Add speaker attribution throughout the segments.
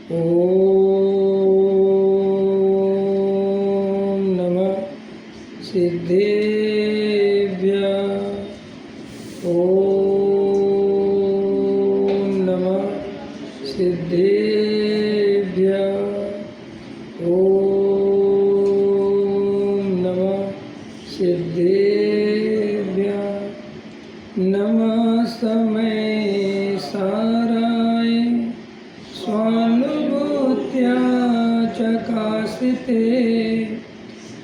Speaker 1: ओम नमः सिद्धेभ्यः। ओम नमः सिद्धेभ्यः। ओम नमः सिद्धेभ्यः। नमः समय साराय स्वानुभूत्या चकासिते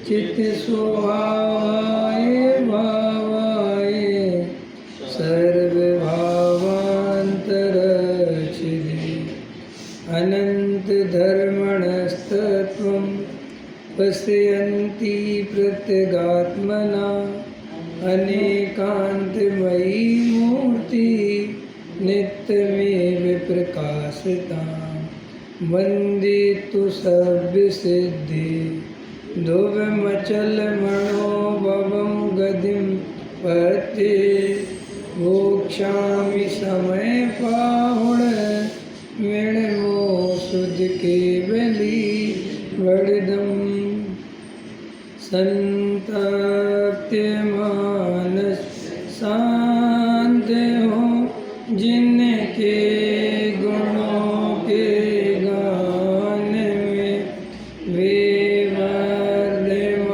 Speaker 1: चित्त स्वभावाय भावाय सर्वभावान्तरचिदे अनंत धर्मणस्तत्वं पश्यन्ति प्रत्यगात्मना अनेकान्तमयी मूर्ति नित्यमेव प्रकाशितां वन्दे तु सव्यसिद्धि ध्रुवमचलमणोभवं गतिं पत्ये मोक्षामि समयपाहुण मृण्मो शुद्ध केवली वरदं संतप्यमानस शांत हो जिनके गुणों के गान में वे वर्धमान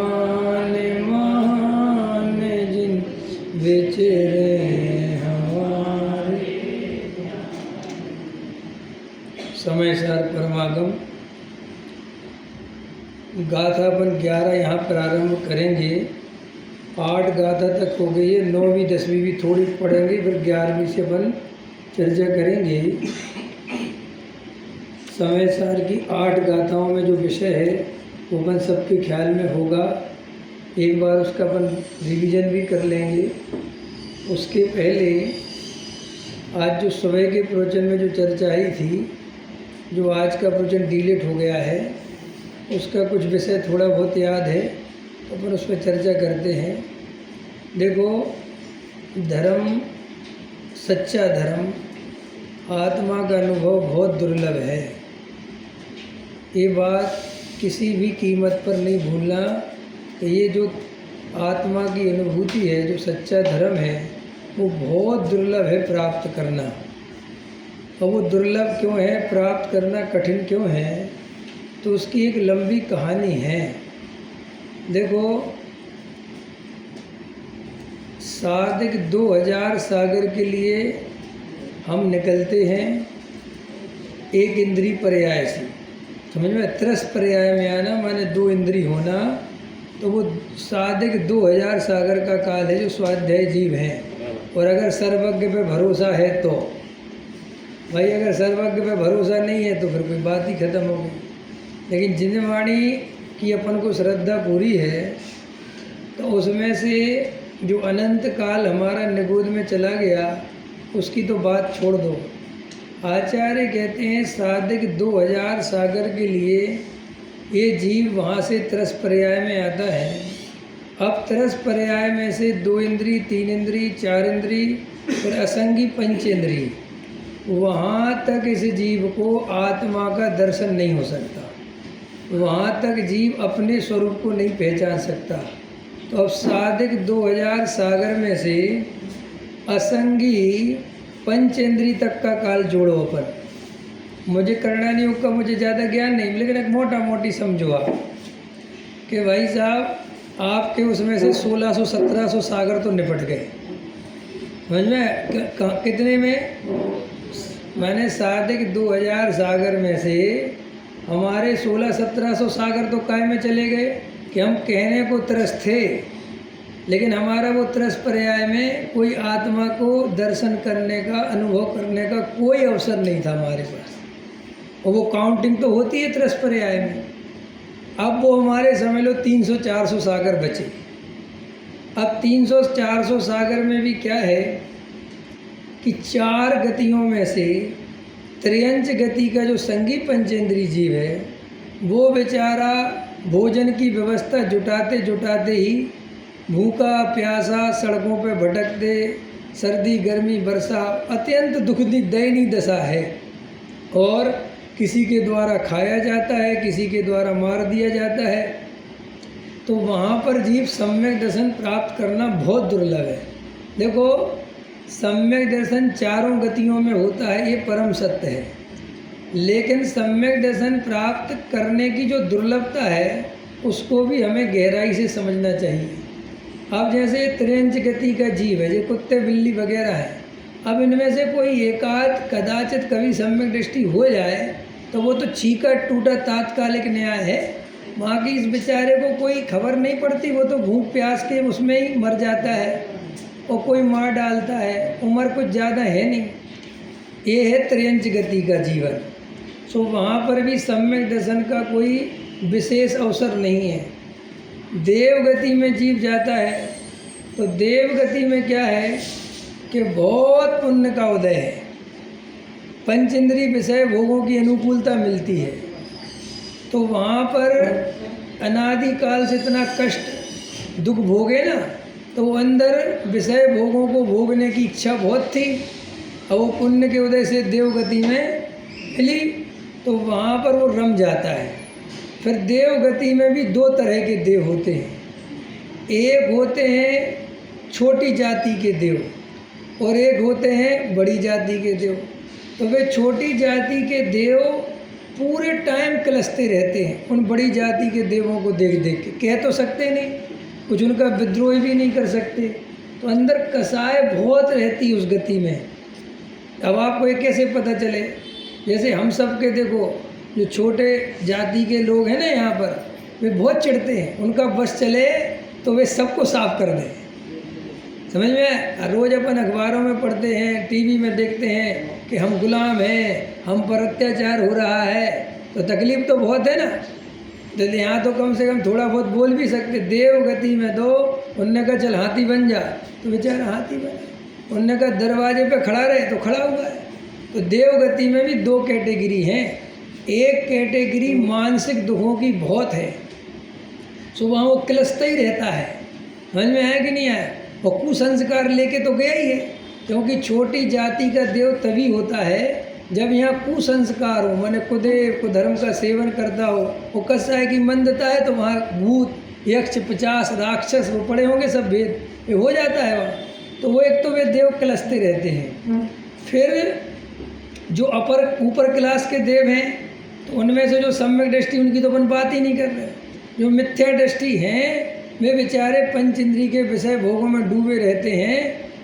Speaker 1: महान जिन विचरे हमारे। समय सार परमागम गाथा अपन 11 यहाँ प्रारंभ करेंगे। 8 गाथा तक हो गई है, 9वीं 10वीं भी थोड़ी पढ़ेंगे, फिर 11वीं से अपन चर्चा करेंगे। समय सार की 8 गाथाओं में जो विषय है वो अपन सबके ख्याल में होगा। एक बार उसका अपन रिवीजन भी कर लेंगे। उसके पहले आज जो सुबह के प्रवचन में जो चर्चा आई थी, जो आज का प्रवचन डिलीट हो गया है, उसका कुछ विषय थोड़ा बहुत याद है तो अपन उस पर चर्चा करते हैं। देखो, धर्म, सच्चा धर्म, आत्मा का अनुभव बहुत दुर्लभ है। ये बात किसी भी कीमत पर नहीं भूलना कि ये जो आत्मा की अनुभूति है, जो सच्चा धर्म है, वो बहुत दुर्लभ है प्राप्त करना। और वो दुर्लभ क्यों है, प्राप्त करना कठिन क्यों है, तो उसकी एक लंबी कहानी है। देखो, सादिक 2000 सागर के लिए हम निकलते हैं एक इंद्रिय पर्याय से। समझ में, त्रस पर्याय में आना माने 2 इंद्रिय होना, तो वो सादिक 2000 सागर का काल है जो स्वाध्याय जीव हैं। और अगर सर्वज्ञ पे भरोसा है तो भाई, अगर सर्वज्ञ पे भरोसा नहीं है तो फिर कोई बात ही खत्म हो गई। लेकिन जिनवाणी की अपन को श्रद्धा पूरी है तो उसमें से जो अनंत काल हमारा निगोद में चला गया उसकी तो बात छोड़ दो। आचार्य कहते हैं सादिक 2000 सागर के लिए ये जीव वहाँ से त्रस पर्याय में आता है। अब त्रस पर्याय में से 2 इंद्रिय, 3 इंद्रिय, 4 इंद्रिय, फिर असंगी पंचेंद्रिय, वहाँ तक इस जीव को आत्मा का दर्शन नहीं हो सकता। वहाँ तक जीव अपने स्वरूप को नहीं पहचान सकता। तो अब सादिक 2000 सागर में से असंगी पंचेंद्रिय तक का काल जोड़ो अपन। मुझे करणानी योग का मुझे ज़्यादा ज्ञान नहीं, लेकिन एक मोटा मोटी समझो आप कि भाई साहब, आपके उसमें से 1600-1700 सागर तो निपट गए। समझ में, कितने में? मैंने सादिक 2000 सागर में से हमारे 1600-1700 सागर तो काय में चले गए कि हम कहने को त्रस थे, लेकिन हमारा वो त्रस पर्याय में कोई आत्मा को दर्शन करने का, अनुभव करने का कोई अवसर नहीं था हमारे पास। और वो काउंटिंग तो होती है त्रस पर्याय में। अब वो हमारे समझ लो 300-400 सागर बचे। अब 300-400 सागर में भी क्या है कि 4 गतियों में से त्रयंच गति का जो संगी पंचेंद्रीय जीव है, वो बेचारा भोजन की व्यवस्था जुटाते जुटाते ही भूखा प्यासा सड़कों पर भटकते, सर्दी गर्मी वर्षा अत्यंत दुखदी दयनीय दशा है। और किसी के द्वारा खाया जाता है, किसी के द्वारा मार दिया जाता है। तो वहाँ पर जीव सम्यक दर्शन प्राप्त करना बहुत दुर्लभ है। देखो, सम्यक दर्शन चारों गतियों में होता है, ये परम सत्य है, लेकिन सम्यक दर्शन प्राप्त करने की जो दुर्लभता है उसको भी हमें गहराई से समझना चाहिए। अब जैसे त्रियंच गति का जीव है, जो कुत्ते बिल्ली वगैरह है, अब इनमें से कोई एकाध कदाचित कभी सम्यक दृष्टि हो जाए तो वो तो चीका टूटा तात्कालिक न्याय है। बाकी इस बेचारे को कोई खबर नहीं पड़ती, वो तो भूख प्यास के उसमें ही मर जाता है और कोई मार डालता है, उम्र कुछ ज़्यादा है नहीं। ये है त्रियंच गति का जीवन। सो वहाँ पर भी सम्यक दर्शन का कोई विशेष अवसर नहीं है। देव गति में जीव जाता है तो देव गति में क्या है कि बहुत पुण्य का उदय है, पंच इंद्रिय विषय भोगों की अनुकूलता मिलती है। तो वहाँ पर अनादिकाल से इतना कष्ट दुख भोगे ना, तो वो अंदर विषय भोगों को भोगने की इच्छा बहुत थी, और वो पुण्य के उदय से देव गति में मिली, तो वहाँ पर वो रम जाता है। फिर देव गति में भी दो तरह के देव होते हैं। एक होते हैं छोटी जाति के देव और एक होते हैं बड़ी जाति के देव। तो वे छोटी जाति के देव पूरे टाइम कलसते रहते हैं उन बड़ी जाति के देवों को देख देख के। कह तो सकते नहीं, कुछ उनका विद्रोह भी नहीं कर सकते, तो अंदर कसाय बहुत रहती उस गति में। अब आपको ये कैसे पता चले? जैसे हम सब के देखो, जो छोटे जाति के लोग हैं ना यहाँ पर, वे बहुत चिढ़ते हैं, उनका बस चले तो वे सबको साफ कर दें। समझ में? रोज़ अपन अखबारों में पढ़ते हैं, टीवी में देखते हैं कि हम गुलाम हैं, हम पर अत्याचार हो रहा है, तो तकलीफ़ तो बहुत है ना। तो यहाँ तो कम से कम थोड़ा बहुत बोल भी सकते। देव गति में तो उनने कहा चल हाथी बन जा, तो बेचारा हाथी बना। उनने कहा दरवाजे पे खड़ा रहे, तो खड़ा हुआ है। तो देव गति में भी दो कैटेगरी हैं। एक कैटेगरी मानसिक दुखों की बहुत है, सुबह वो किलसता ही रहता है। समझ में आया कि नहीं आया? और कुसंस्कार लेके तो गया ही है, क्योंकि छोटी जाति का देव तभी होता है जब यहाँ कुसंस्कार हो, माने कुदेव कुधर्म का सेवन करता हो। वो कैसा है कि मंदता है तो वहाँ भूत यक्ष पिशाच राक्षस वो पड़े होंगे, सब भेद ये हो जाता है वहाँ। तो वो एक तो वे देव कलसते रहते हैं। फिर जो ऊपर क्लास के देव हैं, तो उनमें से जो सम्यक दृष्टि, उनकी तो अपन बात ही नहीं कर रहे। जो मिथ्या दृष्टि हैं वे बेचारे पंच इंद्रिय के विषय भोगों में डूबे रहते हैं,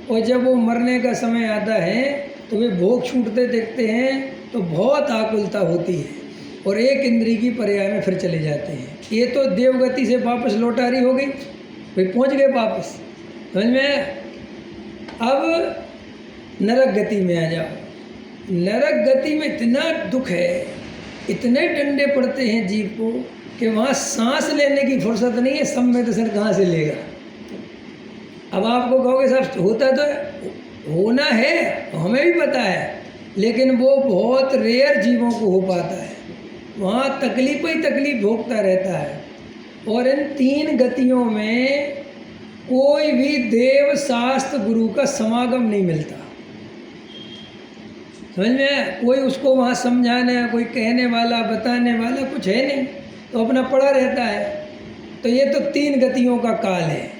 Speaker 1: और जब वो मरने का समय आता है तो वे भोग छूटते देखते हैं तो बहुत आकुलता होती है, और एक इंद्रिय की पर्याय में फिर चले जाते हैं। ये तो देवगति से वापस लौटारी हो गई, वे पहुँच गए वापस। समझ में? अब नरक गति में आ जाओ। नरक गति में इतना दुख है, इतने डंडे पड़ते हैं जीव को कि वहाँ सांस लेने की फुर्सत नहीं है। सम्यक दर्शन कहाँ से लेगा? अब आपको कहोगे साहब होता तो होना है, हमें भी पता है, लेकिन वो बहुत रेयर जीवों को हो पाता है। वहाँ तकलीफ ही तकलीफ भोगता रहता है। और इन तीन गतियों में कोई भी देव शास्त्र गुरु का समागम नहीं मिलता। समझ में? कोई उसको वहाँ समझाने, कोई कहने वाला बताने वाला कुछ है नहीं, तो अपना पड़ा रहता है। तो ये तो तीन गतियों का काल है,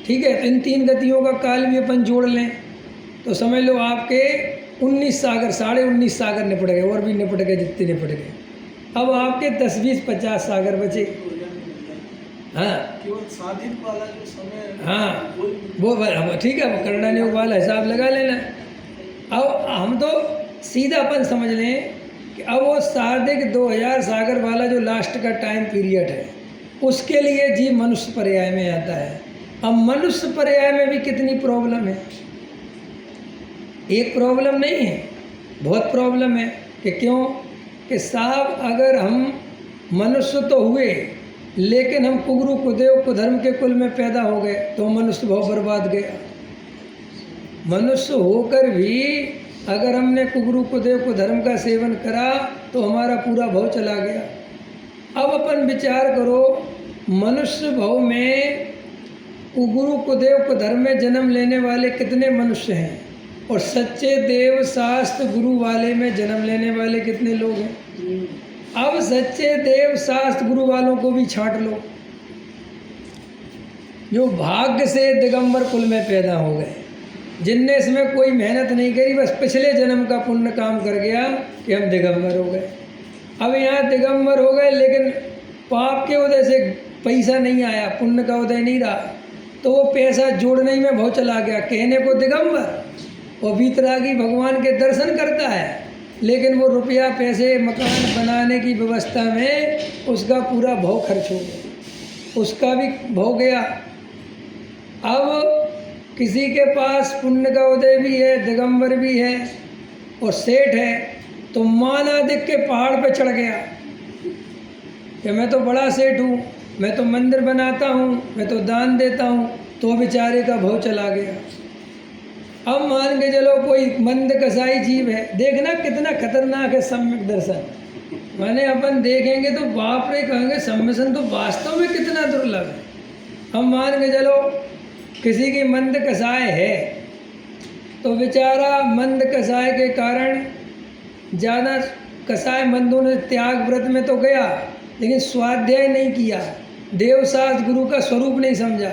Speaker 1: ठीक है? तो इन तीन गतियों का काल भी अपन जोड़ लें तो समझ लो आपके 19 सागर, 19.5 सागर निपट गए, और भी निपट गए जितने निपट गए। अब आपके 10, 20, 50 सागर बचे। हाँ,
Speaker 2: केवल साधित वाला जो समय,
Speaker 1: हाँ वो ठीक है, करना योग वाला हिसाब लगा लेना। अब हम तो सीधा अपन समझ लें कि अब वो सार्धिक 2000 सागर वाला जो लास्ट का टाइम पीरियड है, उसके लिए जीव मनुष्य पर्याय में आता है। अब मनुष्य पर्याय में भी कितनी प्रॉब्लम है? एक प्रॉब्लम नहीं है, बहुत प्रॉब्लम है। कि क्यों? कि साहब अगर हम मनुष्य तो हुए, लेकिन हम कुगुरु कुदेव कुधर्म के कुल में पैदा हो गए, तो मनुष्य भाव बर्बाद गया। मनुष्य होकर भी अगर हमने कुगुरु कुदेव कुधर्म का सेवन करा तो हमारा पूरा भाव चला गया। अब अपन विचार करो, मनुष्य भाव में कुगुरु कुदेव कुधर्म में जन्म लेने वाले कितने मनुष्य हैं? और सच्चे देव शास्त्र गुरु वाले में जन्म लेने वाले कितने लोग हैं। अब सच्चे देव शास्त्र गुरु वालों को भी छांट लो, जो भाग्य से दिगंबर कुल में पैदा हो गए, जिनने इसमें कोई मेहनत नहीं करी, बस पिछले जन्म का पुण्य काम कर गया कि हम दिगंबर हो गए। अब यहाँ दिगंबर हो गए, लेकिन पाप के उदय से पैसा नहीं आया, पुण्य का उदय नहीं रहा, तो वो पैसा जोड़ने में बहुत चला गया, कहने को दिगंबर, और वीतरागी भगवान के दर्शन करता है, लेकिन वो रुपया पैसे मकान बनाने की व्यवस्था में उसका पूरा भाव खर्च हो गया, उसका भी भाव गया। अब किसी के पास पुण्य का उदय भी है, दिगंबर भी है और सेठ है, तो मानादिक के पहाड़ पे चढ़ गया कि मैं तो बड़ा सेठ हूँ, मैं तो मंदिर बनाता हूँ, मैं तो दान देता हूँ, तो बेचारे का भाव चला गया। अब मान के चलो कोई मंद कसाई जीव है, देखना कितना खतरनाक है सम्यक दर्शन। माने अपन देखेंगे तो बाप रे कहेंगे सम्मिशन तो वास्तव में कितना दुर्लभ है। अब मान के चलो किसी की मंद कसाय है, तो बेचारा मंद कसाय के कारण ज़्यादा कसाय मंदों ने त्याग व्रत में तो गया, लेकिन स्वाध्याय नहीं किया, देवशास्त्र गुरु का स्वरूप नहीं समझा,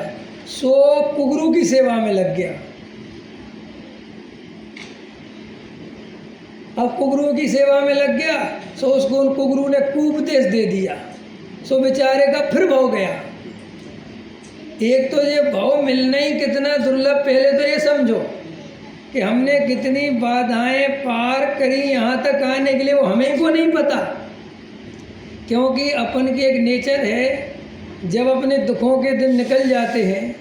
Speaker 1: सो कुगुरु की सेवा में लग गया। अब कुगुरु की सेवा में लग गया, सो उसको उन कुगुरु ने कुपदेश दे दिया, सो बेचारे का फिर भाव गया। एक तो ये भाव मिलना ही कितना दुर्लभ, पहले तो ये समझो कि हमने कितनी बाधाएं पार करी यहाँ तक आने के लिए, वो हमें को नहीं पता, क्योंकि अपन की एक नेचर है, जब अपने दुखों के दिन निकल जाते हैं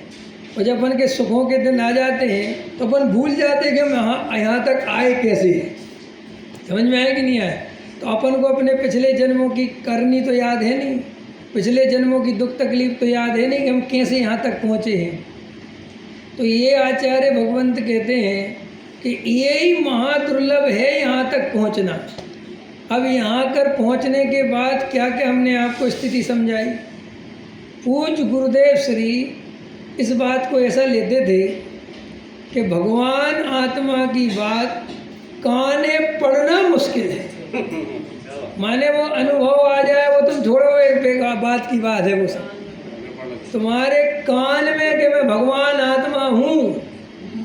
Speaker 1: और जब अपन के सुखों के दिन आ जाते हैं तो अपन भूल जाते हैं कि हम यहाँ तक आए कैसे। समझ में आया कि नहीं आया? तो अपन को अपने पिछले जन्मों की करनी तो याद है नहीं, पिछले जन्मों की दुख तकलीफ तो याद है नहीं कि हम कैसे यहाँ तक पहुँचे हैं। तो ये आचार्य भगवंत कहते हैं कि यही महादुर्लभ है यहाँ तक पहुँचना। अब यहाँ कर पहुँचने के बाद क्या क्या हमने आपको स्थिति समझाई। पूज्य गुरुदेव श्री इस बात को ऐसा लेते थे कि भगवान आत्मा की बात काने पढ़ना मुश्किल है, माने वो अनुभव आ जाए वो तुम छोड़ो, एक बात की बात है, वो सब तुम्हारे कान में कि मैं भगवान आत्मा हूँ,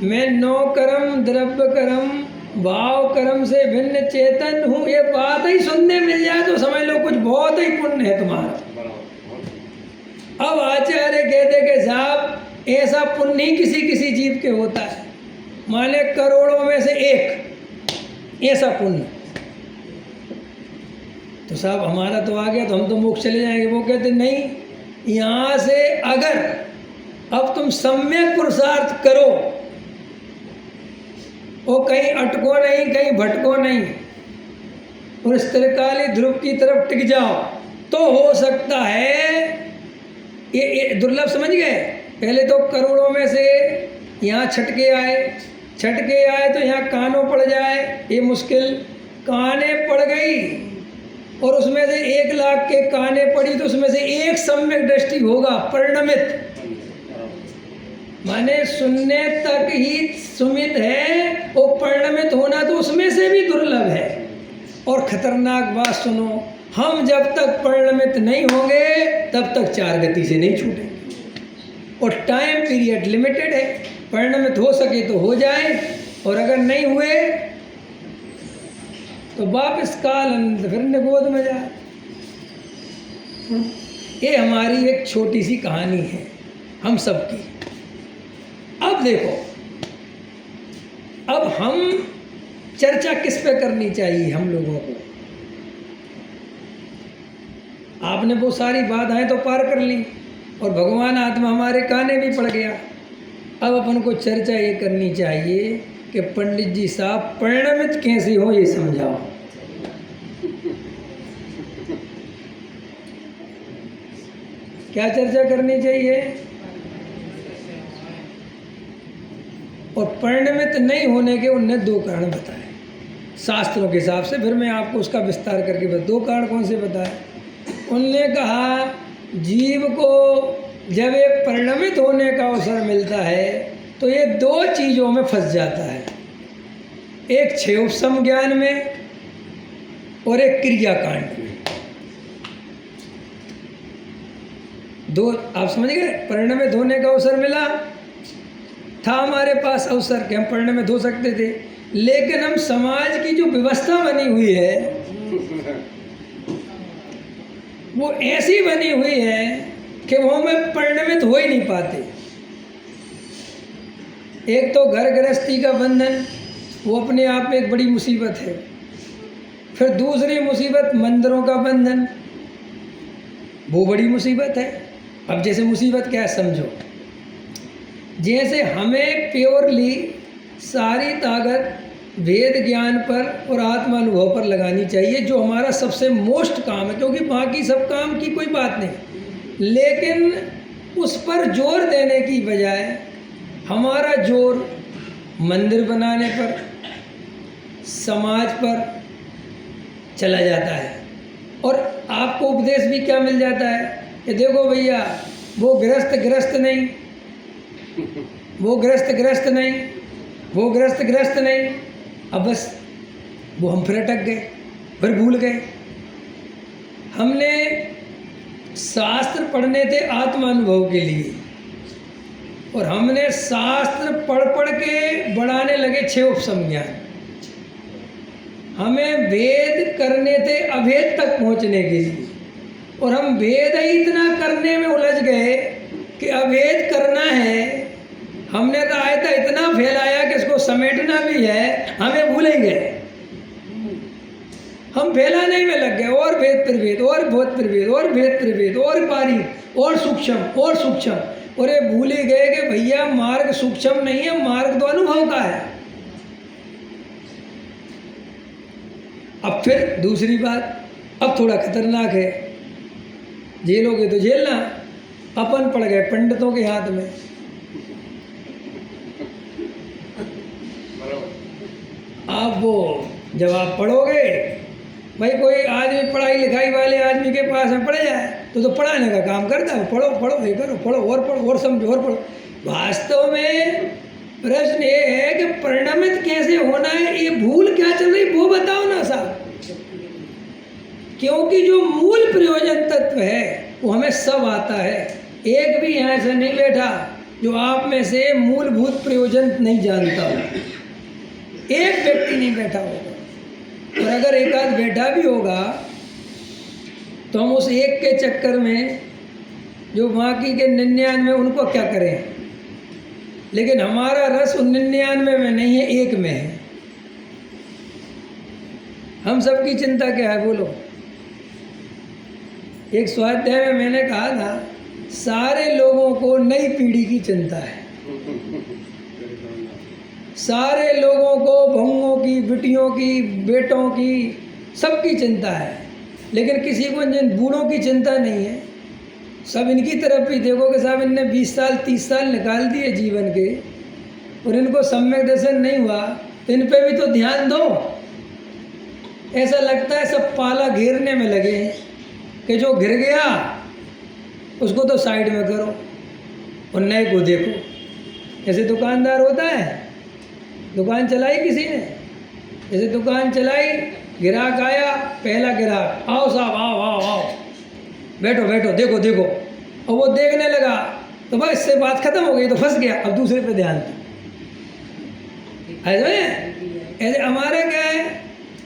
Speaker 1: मैं नौ कर्म द्रव्य कर्म भाव कर्म से भिन्न चेतन हूँ, ये बात ही सुनने मिल जाए तो समझ लो कुछ बहुत ही पुण्य है तुम्हारा। अब आचार्य कहते कि साहब ऐसा पुण्य ही किसी किसी जीव के होता है, माने करोड़ों में से एक ऐसा पुण्य। तो साहब हमारा तो आ गया तो हम तो मोक्ष चले जाएंगे। वो कहते नहीं, यहाँ से अगर अब तुम सम्यक पुरुषार्थ करो और कहीं अटको नहीं, कहीं भटको नहीं, और इस त्रिकाली ध्रुव की तरफ टिक जाओ, तो हो सकता है ये दुर्लभ। समझ गए? पहले तो करोड़ों में से यहाँ छटके आए तो यहाँ कानों पड़ जाए, ये मुश्किल। काने पड़ गई और उसमें से 1 लाख के काने पड़ी तो उसमें से एक सम्यक दृष्टि होगा, परिणमित, माने सुनने तक ही सुमित है, और परिणमित होना तो उसमें से भी दुर्लभ है। और खतरनाक बात सुनो, हम जब तक परिणमित नहीं होंगे तब तक 4 गति से नहीं छूटेंगे, और टाइम पीरियड लिमिटेड है। परिणमित हो सके तो हो जाए, और अगर नहीं हुए तो वापस काल फिर निगोद में जाए। ये हमारी एक छोटी सी कहानी है हम सबकी। अब देखो, अब हम चर्चा किस पे करनी चाहिए हम लोगों को। आपने वो सारी बाधाएं तो पार कर ली और भगवान आत्मा हमारे काने भी पड़ गया। अब अपन को चर्चा ये करनी चाहिए कि पंडित जी साहब परिणमित कैसे हो, ये समझाओ। क्या चर्चा करनी चाहिए? और परिणमित नहीं होने के उनने 2 कारण बताए शास्त्रों के हिसाब से, फिर मैं आपको उसका विस्तार करके बता। 2 कारण कौन से बताए? उनने कहा जीव को जब ये परिणमित होने का अवसर मिलता है तो ये 2 चीज़ों में फंस जाता है। एक क्षयोपम ज्ञान में और एक क्रियाकांड में। दो, आप समझ गए? पढ़ने में धोने का अवसर मिला था, हमारे पास अवसर कि हम पढ़ने में धो सकते थे, लेकिन हम समाज की जो व्यवस्था बनी हुई है वो ऐसी बनी हुई है कि वो हमें पढ़ने में धो ही नहीं पाते। एक तो घर गृहस्थी का बंधन, वो अपने आप में एक बड़ी मुसीबत है। फिर दूसरी मुसीबत मंदिरों का बंधन, वो बड़ी मुसीबत है। अब जैसे मुसीबत क्या है समझो, जैसे हमें प्योरली सारी ताकत वेद ज्ञान पर और आत्मानुभव पर लगानी चाहिए, जो हमारा सबसे मोस्ट काम है, क्योंकि बाकी सब काम की कोई बात नहीं, लेकिन उस पर जोर देने की बजाय हमारा जोर मंदिर बनाने पर, समाज पर चला जाता है। और आपको उपदेश भी क्या मिल जाता है कि देखो भैया, वो गृहस्थ नहीं, वो गृहस्थ नहीं, वो गृहस्थ नहीं। अब बस वो हम फिर अटक गए, फिर भूल गए। हमने शास्त्र पढ़ने थे आत्मानुभव के लिए, और हमने शास्त्र पढ़ के बढ़ाने लगे क्षयोपम ज्ञान। हमें वेद करने थे अभेद तक पहुंचने के लिए, और हम वेद ही इतना करने में उलझ गए कि अभेद करना है। हमने तो आयता इतना फैलाया कि इसको समेटना भी है, हमें भूल ही गए। हम फैलाने में लग गए, और भेद फिर भेद, और बहुत फिर भेद, और भेद फिर भेद, और बारीक, और सूक्ष्म, और ये भूल ही गए कि भैया मार्ग सूक्ष्म नहीं है, मार्ग तो अनुभव का है। अब फिर दूसरी बात, अब थोड़ा खतरनाक है, झेलोगे तो झेलना। अपन पड़ गए पंडितों के हाथ में। आप वो जब आप पढ़ोगे, भाई कोई आदमी पढ़ाई लिखाई वाले आदमी के पास में पढ़ जाए तो पढ़ाने का काम करता है, पढ़ो ये करो, पढ़ो और समझो और पढ़ो। वास्तव में प्रश्न ये है कि परिणमित कैसे होना है, ये भूल क्या चल रही वो बताओ ना साहब। क्योंकि जो मूल प्रयोजन तत्व है वो हमें सब आता है। एक भी यहाँ से नहीं बैठा जो आप में से मूलभूत प्रयोजन नहीं जानता हो, एक व्यक्ति नहीं बैठा होगा। और अगर एक आध बैठा भी होगा तो हम उस एक के चक्कर में जो बाकी के 99 उनको क्या करें। लेकिन हमारा रस 99 में नहीं है, एक में है। हम सबकी चिंता क्या है बोलो। एक स्वाध्याय में मैंने कहा था, सारे लोगों को नई पीढ़ी की चिंता है, सारे लोगों को बहुओं की, बिटियों की, बेटों की, सबकी चिंता है, लेकिन किसी को जिन बूढ़ों की चिंता नहीं है। सब इनकी तरफ भी देखो कि साहब इनने 20 साल 30 साल निकाल दिए जीवन के और इनको सम्यक दर्शन नहीं हुआ, तो इन पे भी तो ध्यान दो। ऐसा लगता है सब पाला घेरने में लगे हैं कि जो गिर गया उसको तो साइड में करो और नए को देखो। जैसे दुकानदार होता है, दुकान चलाई किसी ने, जैसे दुकान चलाई, ग्राहक आया, पहला ग्राहक, आओ साहब आओ, बैठो देखो, और वो देखने लगा तो बस इससे बात खत्म हो गई, तो फंस गया। अब दूसरे पे ध्यान दो। ऐसे हमारा क्या है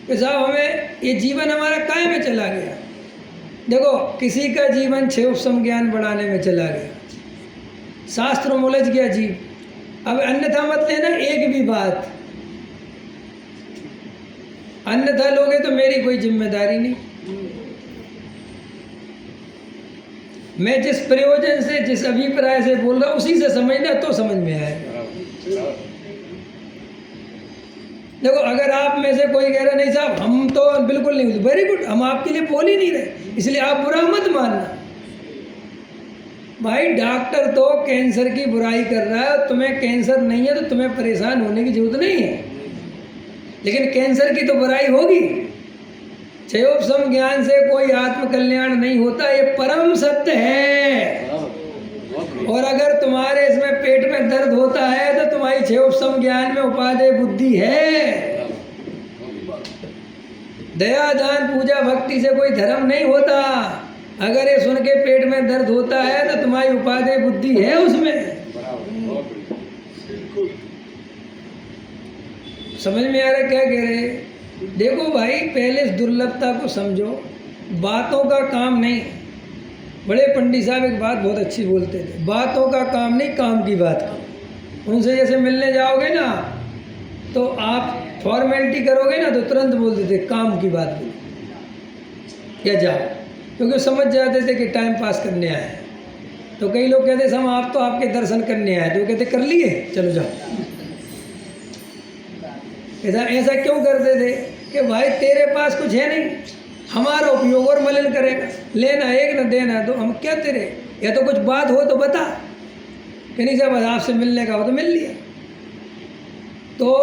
Speaker 1: कि साहब हमें ये जीवन हमारा काय में चला गया। देखो किसी का जीवन क्षयोपम ज्ञान बढ़ाने में चला गया, शास्त्रों में उलझ गया जीव। अब अन्यथा मत लेना एक भी बात, अन्यथा लोगे तो मेरी कोई जिम्मेदारी नहीं। मैं जिस प्रयोजन से, जिस अभिप्राय से बोल रहा हूँ उसी से समझना तो समझ में आएगा। देखो अगर आप में से कोई कह रहा नहीं साहब हम तो बिल्कुल नहीं, वेरी गुड, हम आपके लिए बोल ही नहीं रहे, इसलिए आप बुरा मत मानना। भाई डॉक्टर तो कैंसर की बुराई कर रहा है, तुम्हें कैंसर नहीं है तो तुम्हें परेशान होने की जरूरत नहीं है, लेकिन कैंसर की तो बुराई होगी। क्षयोपम ज्ञान से कोई आत्मकल्याण नहीं होता, ये परम सत्य है। और अगर तुम्हारे इसमें पेट में दर्द होता है तो तुम्हारी क्षयोपम ज्ञान में उपादेय बुद्धि है। दया दान पूजा भक्ति से कोई धर्म नहीं होता। अगर ये सुन के पेट में दर्द होता है तो तुम्हारी उपादेय बुद्धि है उसमें।
Speaker 2: बिल्कुल
Speaker 1: समझ में आ रहा है क्या कह रहे? देखो भाई, पहले इस दुर्लभता को समझो, बातों का काम नहीं। बड़े पंडित साहब एक बात बहुत अच्छी बोलते थे, बातों का काम नहीं, काम की बात करो। उनसे जैसे मिलने जाओगे ना तो आप फॉर्मेलिटी करोगे ना तो तुरंत बोलते थे काम की बात बोलो या जाओ, क्योंकि समझ जाते थे कि टाइम पास करने आए हैं। तो कई लोग कहते हम आप तो आपके दर्शन करने आए, तो कहते कर लिए चलो जाओ। ऐसा क्यों करते थे कि भाई तेरे पास कुछ है नहीं, हमारा उपयोग और मलिन करेगा, लेना एक न देना तो हम क्या तेरे, या तो कुछ बात हो तो बता, कि नहीं साहब आपसे मिलने का हो तो मिल लिया। तो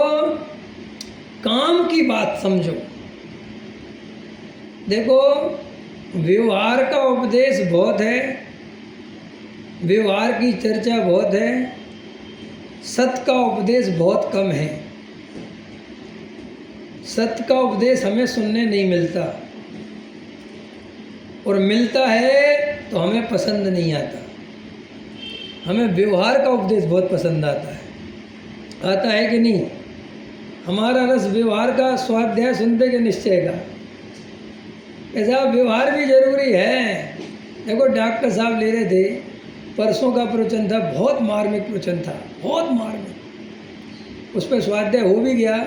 Speaker 1: काम की बात समझो। देखो, व्यवहार का उपदेश बहुत है, व्यवहार की चर्चा बहुत है, सत्य का उपदेश बहुत कम है। सत्य का उपदेश हमें सुनने नहीं मिलता, और मिलता है तो हमें पसंद नहीं आता। हमें व्यवहार का उपदेश बहुत पसंद आता है कि नहीं? हमारा रस व्यवहार का, स्वाध्याय सुनते के निश्चय का। ऐसा व्यवहार भी जरूरी है। देखो डॉक्टर साहब ले रहे थे, परसों का प्रवचन था, बहुत मार्मिक प्रवचन था, बहुत मार्मिक। उस पर स्वाध्याय हो भी गया,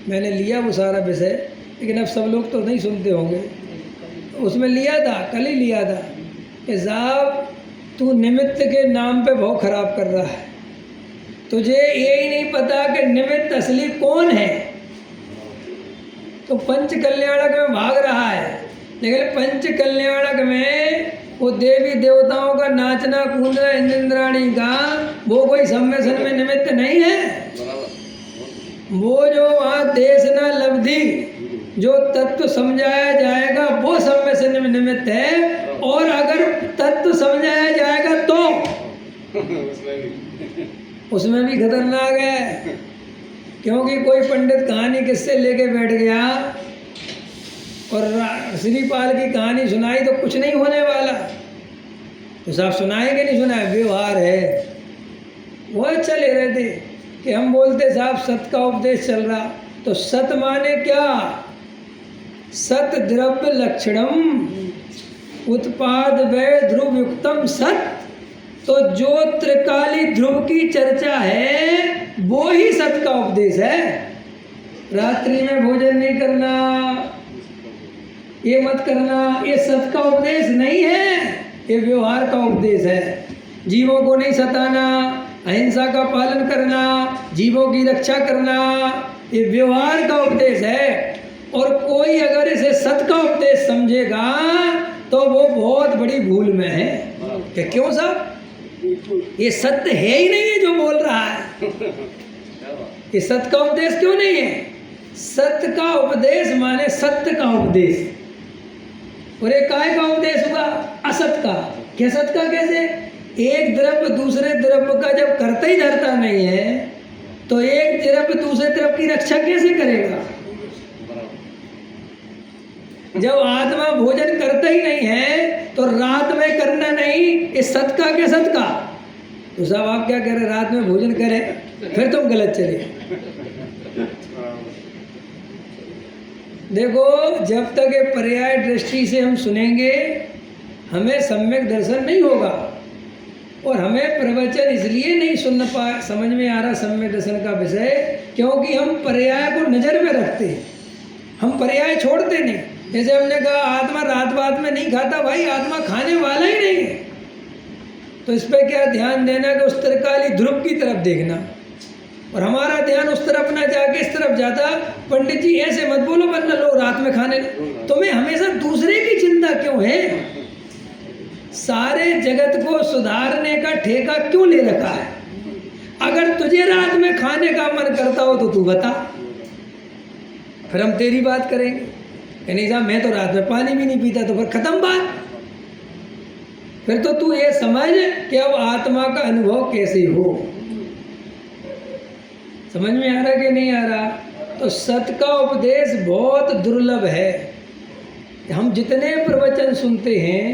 Speaker 1: मैंने लिया वो सारा विषय, लेकिन अब सब लोग तो नहीं सुनते होंगे। उसमें लिया था, कल ही लिया था कि साहब तू निमित्त के नाम पे बहुत खराब कर रहा है, तुझे यही नहीं पता कि निमित्त असली कौन है। तो पंच कल्याणक में भाग रहा है, लेकिन पंच कल्याणक में वो देवी देवताओं का नाचना कूदना इंद्राणी का वो कोई सम्मेलन में निमित्त नहीं है। वो जो वहाँ देश न लब्धि जो तत्व समझाया जाएगा वो सम्मेलन में निमित्त है, और अगर तत्व समझाया जाएगा तो उसमें भी खतरनाक है। क्योंकि कोई पंडित कहानी किससे लेके बैठ गया और श्रीपाल की कहानी सुनाई तो कुछ नहीं होने वाला। तो साहब सुनाएंगे नहीं सुनाए, व्यवहार है। वो अच्छा ले रहे थे कि हम बोलते साहब सत्य का उपदेश चल रहा, तो सत माने क्या? सत द्रव्य लक्षणम उत्पाद वै ध्रुव युक्तम सत। तो जो त्रिकाली ध्रुव की चर्चा है वो ही सत का उपदेश है। रात्रि में भोजन नहीं करना, ये मत करना, ये सत का उपदेश नहीं है, ये व्यवहार का उपदेश है। जीवों को नहीं सताना, अहिंसा का पालन करना, जीवों की रक्षा करना, ये व्यवहार का उपदेश है। और कोई अगर इसे सत का उपदेश समझेगा तो वो बहुत बड़ी भूल में है। कि क्यों साहब, ये सत्य है ही नहीं है जो बोल रहा है। ये सत्य का उपदेश क्यों नहीं है? सत्य का उपदेश माने सत्य का उपदेश, और एक काय का उपदेश हुआ? असत का। क्या सत्य का कैसे? एक द्रव्य दूसरे द्रव्य का जब करता ही धरता नहीं है तो एक द्रव्य दूसरे द्रव्य की रक्षा कैसे करेगा? जब आत्मा भोजन करता ही नहीं है तो रात में करना नहीं, ये सत का क्या सत का? तो साहब आप क्या कह रहे, रात में भोजन करें फिर तुम गलत चले। देखो, जब तक ये पर्याय दृष्टि से हम सुनेंगे हमें सम्यक दर्शन नहीं होगा, और हमें प्रवचन इसलिए नहीं समझ में आ रहा सम्यक दर्शन का विषय, क्योंकि हम पर्याय को नज़र में रखते हैं, हम पर्याय छोड़ते नहीं। जैसे हमने कहा आत्मा रात बात में नहीं खाता, भाई आत्मा खाने वाला ही नहीं है। तो इस पर क्या ध्यान देना कि उस त्रिकाली ध्रुव की तरफ देखना, और हमारा ध्यान उस तरफ ना जाके इस तरफ जाता। पंडित जी ऐसे मत बोलो वरना लोग रात में खाने, तुम्हें हमेशा दूसरे की चिंता क्यों है? सारे जगत को सुधारने का ठेका क्यों ले रखा है? अगर तुझे रात में खाने का मन करता हो तो तू बता, फिर हम तेरी बात करेंगे। नहीं साहब मैं तो रात में पानी भी नहीं पीता, तो फिर खत्म बात। फिर तो तू ये समझ कि अब आत्मा का अनुभव कैसे हो। समझ में आ रहा कि नहीं आ रहा? तो सत का उपदेश बहुत दुर्लभ है। हम जितने प्रवचन सुनते हैं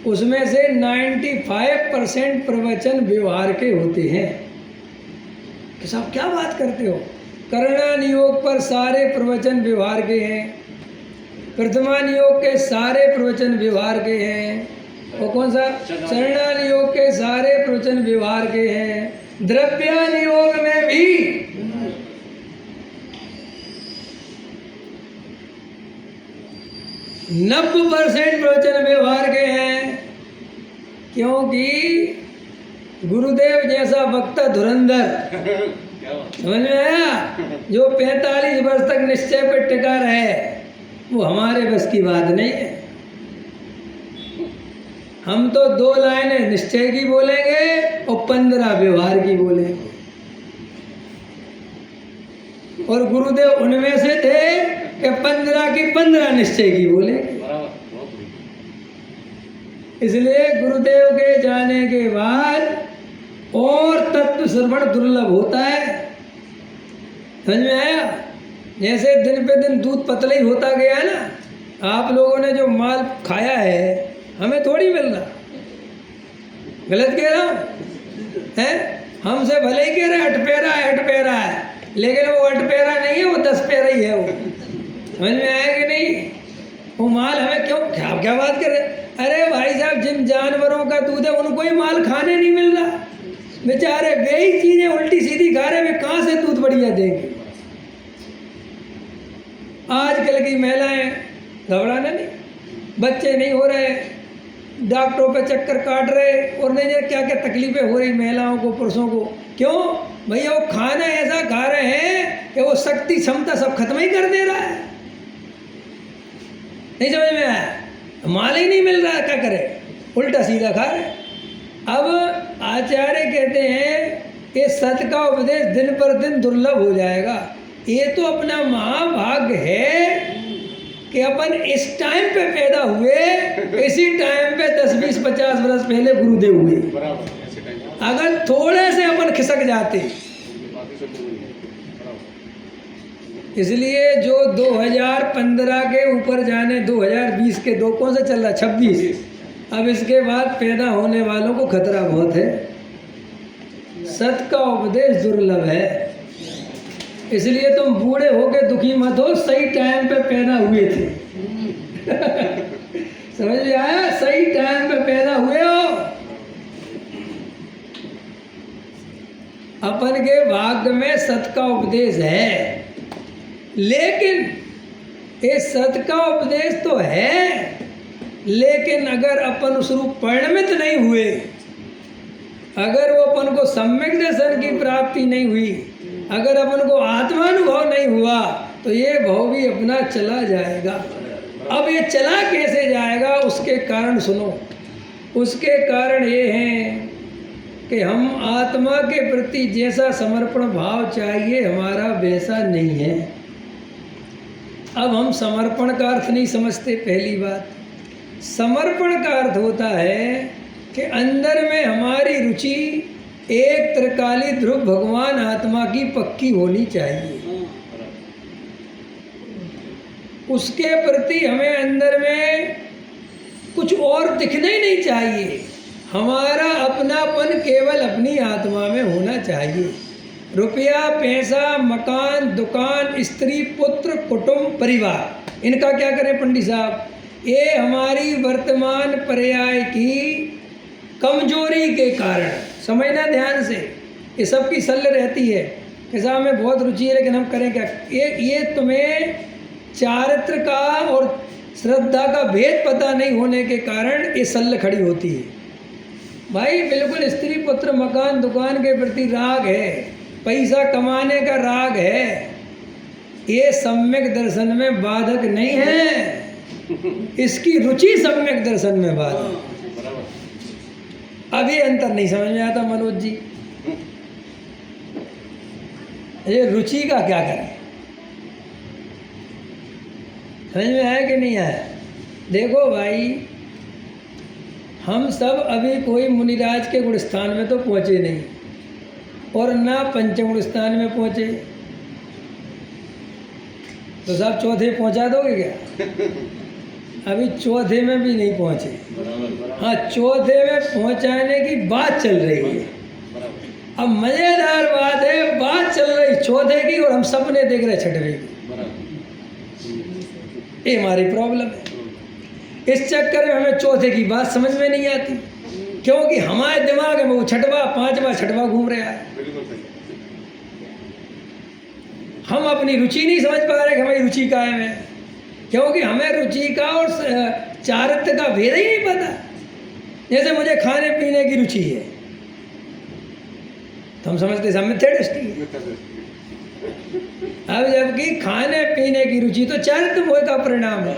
Speaker 1: उसमें से 95% प्रवचन व्यवहार के होते हैं। कि साहब क्या बात करते हो, करणान योग पर सारे प्रवचन व्यवहार के हैं, प्रथमान योग के सारे प्रवचन व्यवहार के हैं, और कौन सा चरणान योग के सारे प्रवचन व्यवहार के हैं, द्रव्यान योग में भी 90% प्रवचन व्यवहार के हैं। क्योंकि गुरुदेव जैसा वक्ता धुरंधर, समझ में आया, जो 45 वर्ष तक निश्चय पर टिका रहे, वो हमारे बस की बात नहीं है। हम तो 2 लाइनें निश्चय की बोलेंगे और 15 व्यवहार की बोलेंगे। और गुरुदेव उनमें से थे कि 15 की 15 निश्चय की बोलेंगे। इसलिए गुरुदेव के जाने के बाद और तत्व श्रवण दुर्लभ होता है। समझ में आया? जैसे दिन पे दिन दूध पतला ही होता गया है ना, आप लोगों ने जो माल खाया है हमें थोड़ी मिल रहा। गलत कह रहा हूँ है? हमसे भले ही कह रहे अटपेरा है, अटपेरा है, लेकिन वो अटपेरा नहीं है, वो 10 पैरा ही है। वो समझ में आया कि नहीं? वो माल हमें क्यों, क्या बात कर रहे? अरे भाई साहब, जिन जानवरों का दूध है उनको ही माल खाने नहीं मिल रहा, बेचारे वे ही चीजें उल्टी सीधी खा रहे, वे कहाँ से दूध बढ़िया देंगे? आजकल की महिलाएं घबराना नहीं, बच्चे नहीं हो रहे, डॉक्टरों पे चक्कर काट रहे, और नहीं जाने क्या क्या तकलीफें हो रही महिलाओं को, पुरुषों को। क्यों भैया? वो खाना ऐसा खा रहे हैं कि वो शक्ति क्षमता सब खत्म ही कर दे रहा है। नहीं समझ में आया? माल ही नहीं मिल रहा, क्या करे? उल्टा सीधा खा रहे। अब आचार्य कहते हैं कि सत का उपदेश दिन पर दिन दुर्लभ हो जाएगा। ये तो अपना महाभाग्य है कि अपन इस टाइम पे पैदा हुए, इसी टाइम पे 10, 20, 50 वर्ष पहले गुरुदेव हुए। अगर थोड़े से अपन खिसक जाते, इसलिए जो 2015 के ऊपर जाने 2020 के दो कौन सा चल रहा, 26, अब इसके बाद पैदा होने वालों को खतरा बहुत है। सत का उपदेश दुर्लभ है, इसलिए तुम बूढ़े होके दुखी मत हो, सही टाइम पे पैदा हुए थे। समझ में आया? सही टाइम पे पैदा हुए हो। अपन के भाग्य में सत का उपदेश है, लेकिन ये सत का उपदेश तो है, लेकिन अगर अपन उस रूप परिणमित नहीं हुए, अगर वो अपन को सम्यक दर्शन की प्राप्ति नहीं हुई, अगर अपन को आत्मानुभव नहीं हुआ, तो ये भाव भी अपना चला जाएगा। अब ये चला कैसे जाएगा, उसके कारण सुनो। उसके कारण ये हैं कि हम आत्मा के प्रति जैसा समर्पण भाव चाहिए हमारा वैसा नहीं है। अब हम समर्पण का अर्थ नहीं समझते। पहली बात, समर्पण का अर्थ होता है कि अंदर में हमारी रुचि एक त्रिकाली ध्रुव भगवान आत्मा की पक्की होनी चाहिए। उसके प्रति हमें अंदर में कुछ और दिखना ही नहीं चाहिए। हमारा अपनापन केवल अपनी आत्मा में होना चाहिए। रुपया, पैसा, मकान, दुकान, स्त्री, पुत्र, कुटुंब, परिवार, इनका क्या करें पंडित साहब? ये हमारी वर्तमान पर्याय की कमजोरी के कारण, समझना ध्यान से, ये सबकी सल्ह रहती है कि साहब हमें बहुत रुचि है लेकिन हम करें क्या? ये तुम्हें चारित्र का और श्रद्धा का भेद पता नहीं होने के कारण ये सल्ह खड़ी होती है। भाई बिल्कुल स्त्री, पुत्र, मकान, दुकान के प्रति राग है, पैसा कमाने का राग है, ये सम्यक दर्शन में बाधक नहीं है। इसकी रुचि सम्यक दर्शन में बाधक। अभी अंतर नहीं समझ में आता मनोज जी, ये रुचि का क्या करें? समझ में आया कि नहीं आया? देखो भाई, हम सब अभी कोई मुनिराज के गुणस्थान में तो पहुँचे नहीं, और ना पंचम गुण स्थान में पहुँचे। तो साहब चौथे पहुंचा दोगे क्या? अभी चौथे में भी नहीं पहुंचे। हाँ, चौथे में पहुंचाने की बात चल रही है। अब मजेदार बात है, बात चल रही चौथे की और हम सपने देख रहे छठवें की। ये हमारी प्रॉब्लम है। इस चक्कर में हमें चौथे की बात समझ में नहीं आती, क्योंकि हमारे दिमाग में वो छठवा पांचवा छठवा घूम रहा है। हम अपनी रुचि नहीं समझ पा रहे कि हमारी रुचि कायम है, क्योंकि हमें रुचि का और चारित्र का भेद ही नहीं पता। जैसे मुझे खाने पीने की रुचि है तो हम समझते सब मिथ्या दृष्टि है। अब जबकि खाने पीने की रुचि तो चारित्र मोह का परिणाम है।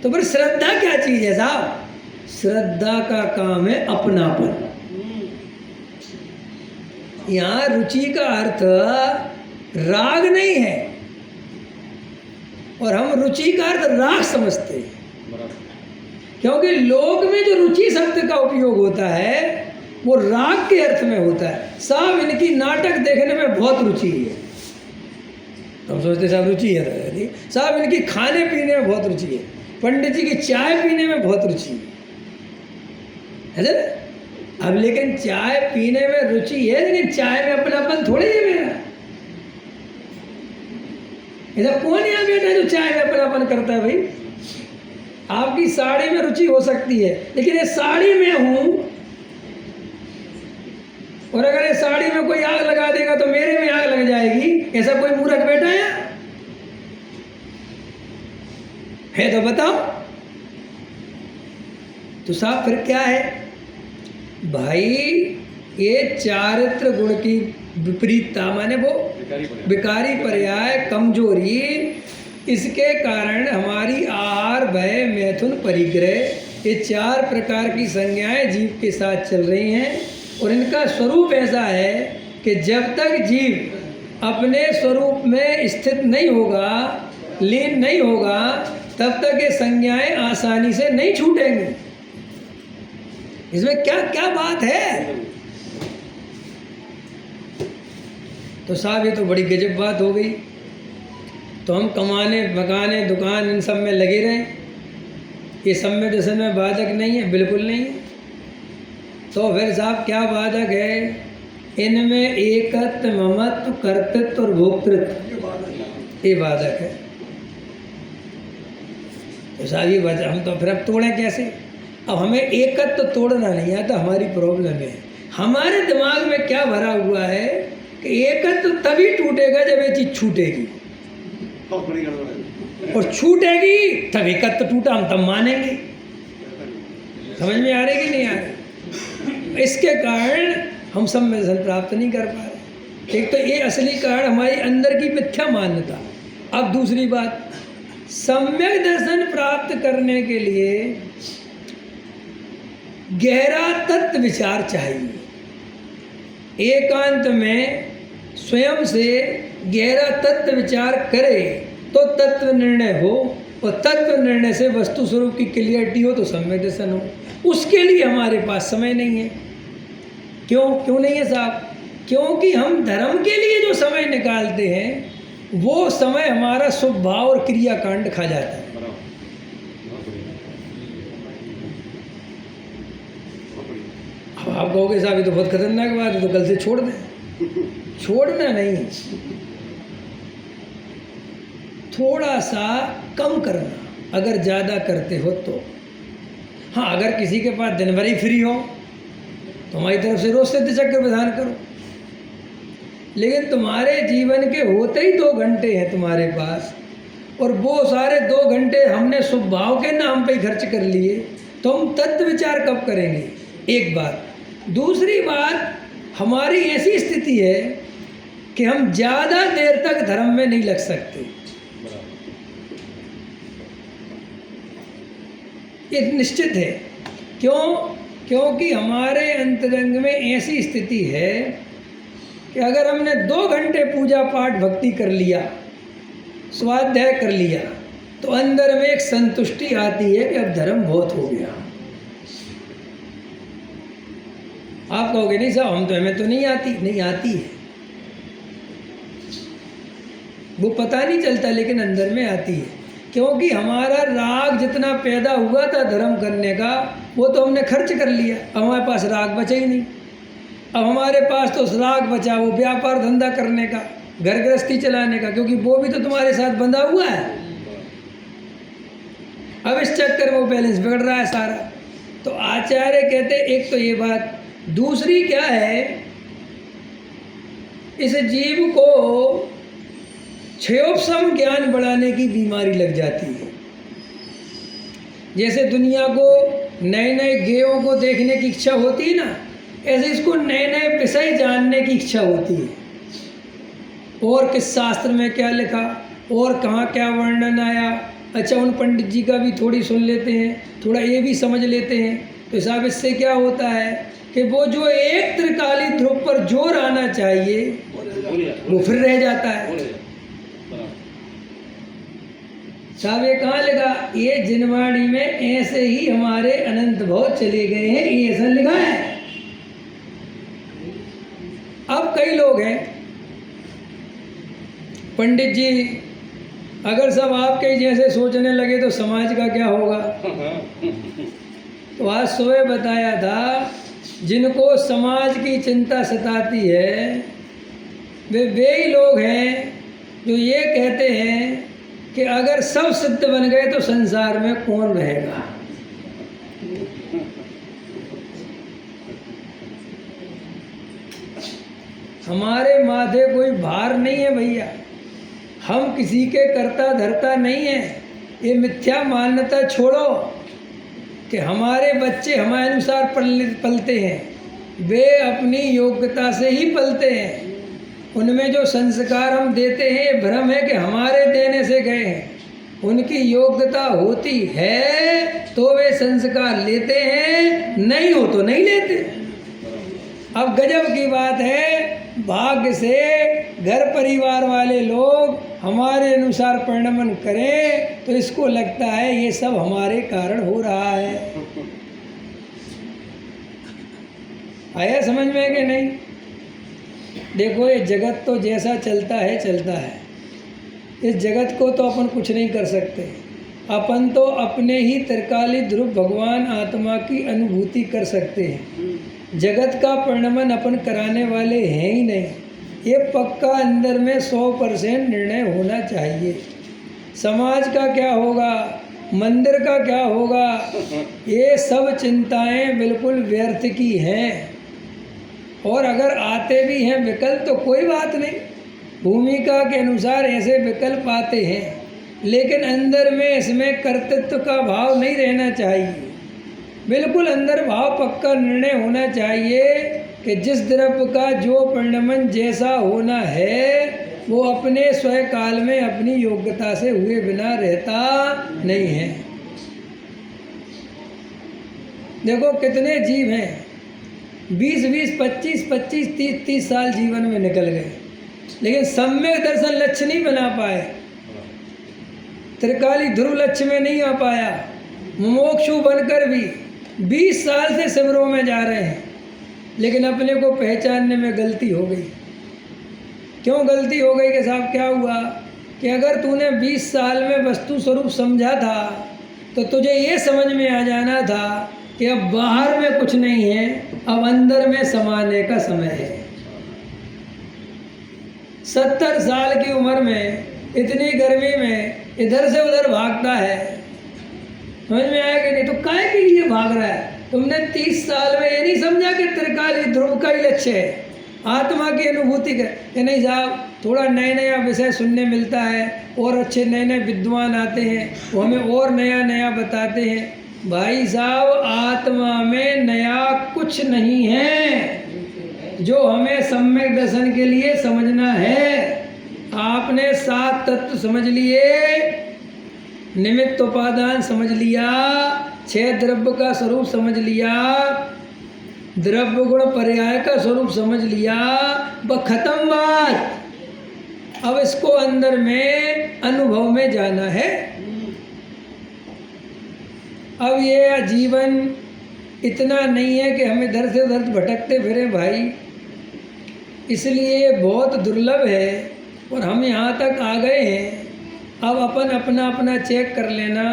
Speaker 1: तो फिर श्रद्धा क्या चीज है साहब? श्रद्धा का काम है अपनापन। यहाँ रुचि का अर्थ राग नहीं है, और हम रुचि का अर्थ राग समझते हैं। क्योंकि लोक में जो रुचि शब्द का उपयोग होता है वो राग के अर्थ में होता है। साहब इनकी नाटक देखने में बहुत रुचि है, तो हम सोचते साहब रुचि है। साहब इनकी खाने पीने में बहुत रुचि है, पंडित जी की चाय पीने में बहुत रुचि है ना? अब लेकिन चाय पीने में रुचि है, लेकिन चाय में अपनापन थोड़ी है मेरा। ऐसा कौन यहाँ बैठा है जो चाय में अपनापन करता है भाई? आपकी साड़ी में रुचि हो सकती है, लेकिन ये साड़ी में हूं, और अगर ये साड़ी में कोई आग लगा देगा तो मेरे में आग लग जाएगी। ऐसा कोई मूर्ख बैठा है तो बताओ। तो साहब फिर क्या है भाई? ये चारित्र गुण की विपरीतता, माने वो विकारी पर्याय, कमजोरी, इसके कारण हमारी आहार, भय, मैथुन, परिग्रह, ये 4 प्रकार की संज्ञाएं जीव के साथ चल रही हैं। और इनका स्वरूप ऐसा है कि जब तक जीव अपने स्वरूप में स्थित नहीं होगा, लीन नहीं होगा, तब तक ये संज्ञाएं आसानी से नहीं छूटेंगी। इसमें क्या क्या बात है? तो साहब ये तो बड़ी गजब बात हो गई। तो हम कमाने, मकाने, दुकान, इन सब में लगे रहें, ये सब में जैसे में बाधक नहीं है, बिल्कुल नहीं है। तो फिर साहब क्या बाधक है? इनमें एकत्व, ममत्व, कर्तृत्व और भोक्तृत्व, ये बाधक है। तो साहब ये बात हम तो फिर अब तोड़ें कैसे? अब हमें एकत्व तो तोड़ना नहीं आता, हमारी प्रॉब्लम है। हमारे दिमाग में क्या भरा हुआ है कि एकत्व तभी टूटेगा जब ये चीज़ छूटेगी, और छूटेगी तब एकत्व टूटा, हम तब मानेंगे। समझ में आ रही कि नहीं आ रही? इसके कारण हम सम्मेलन प्राप्त नहीं कर पा रहे। एक तो ये असली कारण हमारी अंदर की मिथ्या मान्यता। अब दूसरी बात, सम्यक दर्शन प्राप्त करने के लिए गहरा तत्व विचार चाहिए। एकांत में स्वयं से गहरा तत्व विचार करे तो तत्व निर्णय हो, और तत्व निर्णय से वस्तु स्वरूप की क्लियरिटी हो तो सम्यक दर्शन हो। उसके लिए हमारे पास समय नहीं है। क्यों नहीं है साहब? क्योंकि हम धर्म के लिए जो समय निकालते हैं वो समय हमारा शुभ भाव और क्रियाकांड खा जाता है। अब आप कहोगे साहब ये तो बहुत खतरनाक बात है, तो कल से छोड़ दें। छोड़ना नहीं, थोड़ा सा कम करना, अगर ज़्यादा करते हो तो। हाँ, अगर किसी के पास दिन भर ही फ्री हो तो हमारी तरफ से रोज सिद्ध चक्र विधान करो। लेकिन तुम्हारे जीवन के होते ही 2 घंटे हैं तुम्हारे पास, और वो सारे 2 घंटे हमने शुभ भाव के नाम पे ही खर्च कर लिए, तो हम तत्व विचार कब करेंगे? एक बात। दूसरी बात, हमारी ऐसी स्थिति है कि हम ज़्यादा देर तक धर्म में नहीं लग सकते। ये निश्चित है। क्योंकि हमारे अंतरंग में ऐसी स्थिति है कि अगर हमने 2 घंटे पूजा पाठ भक्ति कर लिया, स्वाध्याय कर लिया, तो अंदर में एक संतुष्टि आती है कि अब धर्म बहुत हो गया। आप कहोगे नहीं साहब हम तो, हमें तो नहीं आती है। वो पता नहीं चलता लेकिन अंदर में आती है, क्योंकि हमारा राग जितना पैदा हुआ था धर्म करने का वो तो हमने खर्च कर लिया, अब हमारे पास राग बचा ही नहीं। अब हमारे पास तो राग बचा वो व्यापार धंधा करने का, घर गृहस्थी चलाने का, क्योंकि वो भी तो तुम्हारे साथ बंधा हुआ है। अब इस चक्कर में वो बैलेंस बिगड़ रहा है सारा। तो आचार्य कहते एक तो ये बात, दूसरी क्या है, इस जीव को क्षयोपशम ज्ञान बढ़ाने की बीमारी लग जाती है। जैसे दुनिया को नए नए गेयों को देखने की इच्छा होती है ना, ऐसे इसको नए नए विषय जानने की इच्छा होती है, और किस शास्त्र में क्या लिखा और कहाँ क्या वर्णन आया। अच्छा, उन पंडित जी का भी थोड़ी सुन लेते हैं, थोड़ा ये भी समझ लेते हैं। तो साहब इससे क्या होता है कि वो जो एक त्रिकाली ध्रुव पर जोर आना चाहिए वो फिर रह जाता है। साहब ये कहाँ लिखा, ये जिनवाणी में ऐसे ही हमारे अनंत भाव चले गए हैं, ये ऐसा लिखा है। अब कई लोग हैं पंडित जी, अगर सब आपके जैसे सोचने लगे तो समाज का क्या होगा। तो आज सुबह बताया था, जिनको समाज की चिंता सताती है वे ही लोग हैं जो ये कहते हैं कि अगर सब सिद्ध बन गए तो संसार में कौन रहेगा। हमारे माथे कोई भार नहीं है भैया, हम किसी के करता धरता नहीं है। ये मिथ्या मान्यता छोड़ो कि हमारे बच्चे हमारे अनुसार पलते हैं, वे अपनी योग्यता से ही पलते हैं। उनमें जो संस्कार हम देते हैं भ्रम है कि हमारे देने से गए हैं, उनकी योग्यता होती है तो वे संस्कार लेते हैं, नहीं हो तो नहीं लेते। अब गजब की बात है, भाग्य से घर परिवार वाले लोग हमारे अनुसार परिणमन करें तो इसको लगता है ये सब हमारे कारण हो रहा है। आया समझ में कि नहीं। देखो ये जगत तो जैसा चलता है चलता है, इस जगत को तो अपन कुछ नहीं कर सकते। अपन तो अपने ही त्रिकाली ध्रुव भगवान आत्मा की अनुभूति कर सकते हैं। जगत का परिणमन अपन कराने वाले हैं ही नहीं। ये पक्का अंदर में 100% निर्णय होना चाहिए। समाज का क्या होगा, मंदिर का क्या होगा, ये सब चिंताएं बिल्कुल व्यर्थ की हैं। और अगर आते भी हैं विकल्प तो कोई बात नहीं, भूमिका के अनुसार ऐसे विकल्प आते हैं, लेकिन अंदर में इसमें कर्तृत्व का भाव नहीं रहना चाहिए। बिल्कुल अंदर भाव पक्का निर्णय होना चाहिए कि जिस द्रव्य का जो परिणमन जैसा होना है वो अपने स्वयं काल में अपनी योग्यता से हुए बिना रहता नहीं है। देखो कितने जीव हैं, 20-20, 25-25, 30-30 साल जीवन में निकल गए, लेकिन सम्यक दर्शन लक्ष्य नहीं बना पाए, त्रिकाली ध्रुव लक्ष्य में नहीं आ पाया। मुमुक्षु बनकर भी 20 साल से शिविरों में जा रहे हैं, लेकिन अपने को पहचानने में गलती हो गई। क्यों गलती हो गई कि साहब क्या हुआ कि अगर तूने 20 साल में वस्तु स्वरूप समझा था तो तुझे ये समझ में आ जाना था कि अब बाहर में कुछ नहीं है, अब अंदर में समाने का समय है। 70 साल की उम्र में इतनी गर्मी में इधर से उधर भागता है, समझ में आया कि नहीं। तो काहे के लिए भाग रहा है। तुमने 30 साल में ये नहीं समझा कि त्रिकाली ध्रुव का ही लक्ष्य है, आत्मा की अनुभूति का। कि नहीं साहब, थोड़ा नया नया विषय सुनने मिलता है और अच्छे नए नए विद्वान आते हैं, वो हमें और नया नया बताते हैं। भाई साहब, आत्मा में नया कुछ नहीं है जो हमें सम्यक दर्शन के लिए समझना है। आपने 7 तत्व समझ लिए, निमित्त उपादान समझ लिया, 6 द्रव्य का स्वरूप समझ लिया, द्रव्य गुण पर्याय का स्वरूप समझ लिया, बस खत्म बात। अब इसको अंदर में अनुभव में जाना है। अब ये जीवन इतना नहीं है कि हम इधर से उधर भटकते फिरें भाई, इसलिए बहुत दुर्लभ है। और हम यहाँ तक आ गए हैं। अब अपन अपना अपना चेक कर लेना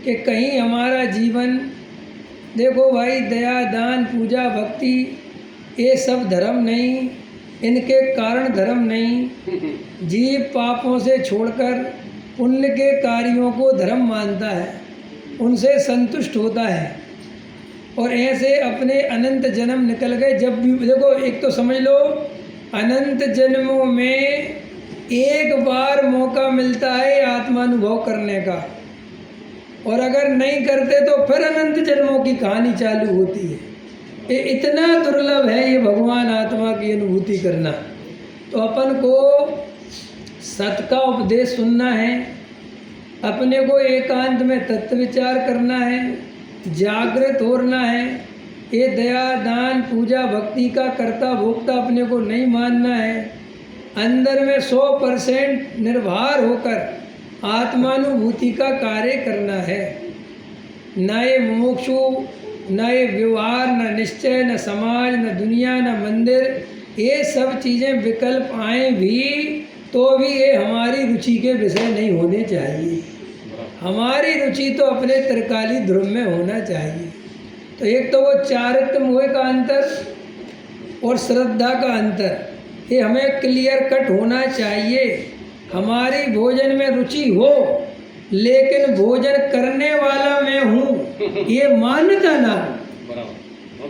Speaker 1: कि कहीं हमारा जीवन, देखो भाई, दया, दान, पूजा, भक्ति, ये सब धर्म नहीं, इनके कारण धर्म नहीं। जीव पापों से छोड़कर पुण्य के कार्यों को धर्म मानता है, उनसे संतुष्ट होता है, और ऐसे अपने अनंत जन्म निकल गए। जब भी देखो, एक तो समझ लो, अनंत जन्मों में एक बार मौका मिलता है आत्मानुभव करने का, और अगर नहीं करते तो फिर अनंत जन्मों की कहानी चालू होती है। ये इतना दुर्लभ है ये भगवान आत्मा की अनुभूति करना। तो अपन को सत का उपदेश सुनना है, अपने को एकांत में तत्व विचार करना है, जागृत होना है। ये दया, दान, पूजा, भक्ति का कर्ता भोक्ता अपने को नहीं मानना है। अंदर में 100% निर्भर होकर आत्मानुभूति का कार्य करना है। न ये मोक्षु, न ये व्यवहार, न निश्चय, न समाज, न दुनिया, न मंदिर, ये सब चीज़ें विकल्प आए भी तो भी ये हमारी रुचि के विषय नहीं होने चाहिए। हमारी रुचि तो अपने त्रिकाली ध्रुव में होना चाहिए। तो एक तो वो चारित्र मोह का अंतर और श्रद्धा का अंतर, ये हमें क्लियर कट होना चाहिए। हमारी भोजन में रुचि हो, लेकिन भोजन करने वाला मैं हूँ ये मान्यता ना हो।